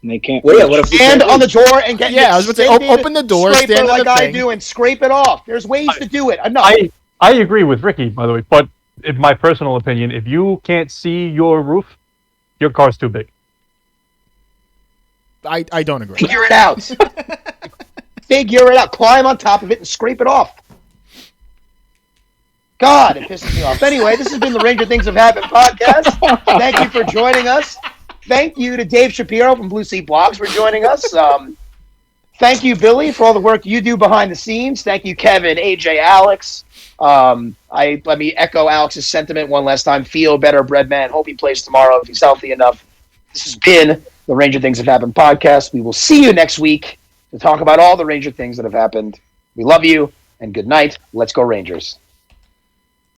And they can't. Well, yeah, what if we Stand on the door and get I was going to say, open the door, scrape stand it on like the I thing. do and scrape it off. There's ways to do it. Enough. I agree with Ricky, by the way, but in my personal opinion, if you can't see your roof, your car's too big. I don't agree. Figure it out. Figure it out. Climb on top of it and scrape it off. God, it pisses me off. Anyway, this has been the Ranger Things Have Happened podcast. Thank you for joining us. Thank you to Dave Shapiro from BlueSeatBlogs for joining us. Thank you, Billy, for all the work you do behind the scenes. Thank you, Kevin, AJ, Alex. Let me echo Alex's sentiment one last time. Feel better, Breadman. Hope he plays tomorrow if he's healthy enough. This has been the Ranger Things Have Happened podcast. We will see you next week to talk about all the Ranger things that have happened. We love you, and good night. Let's go Rangers.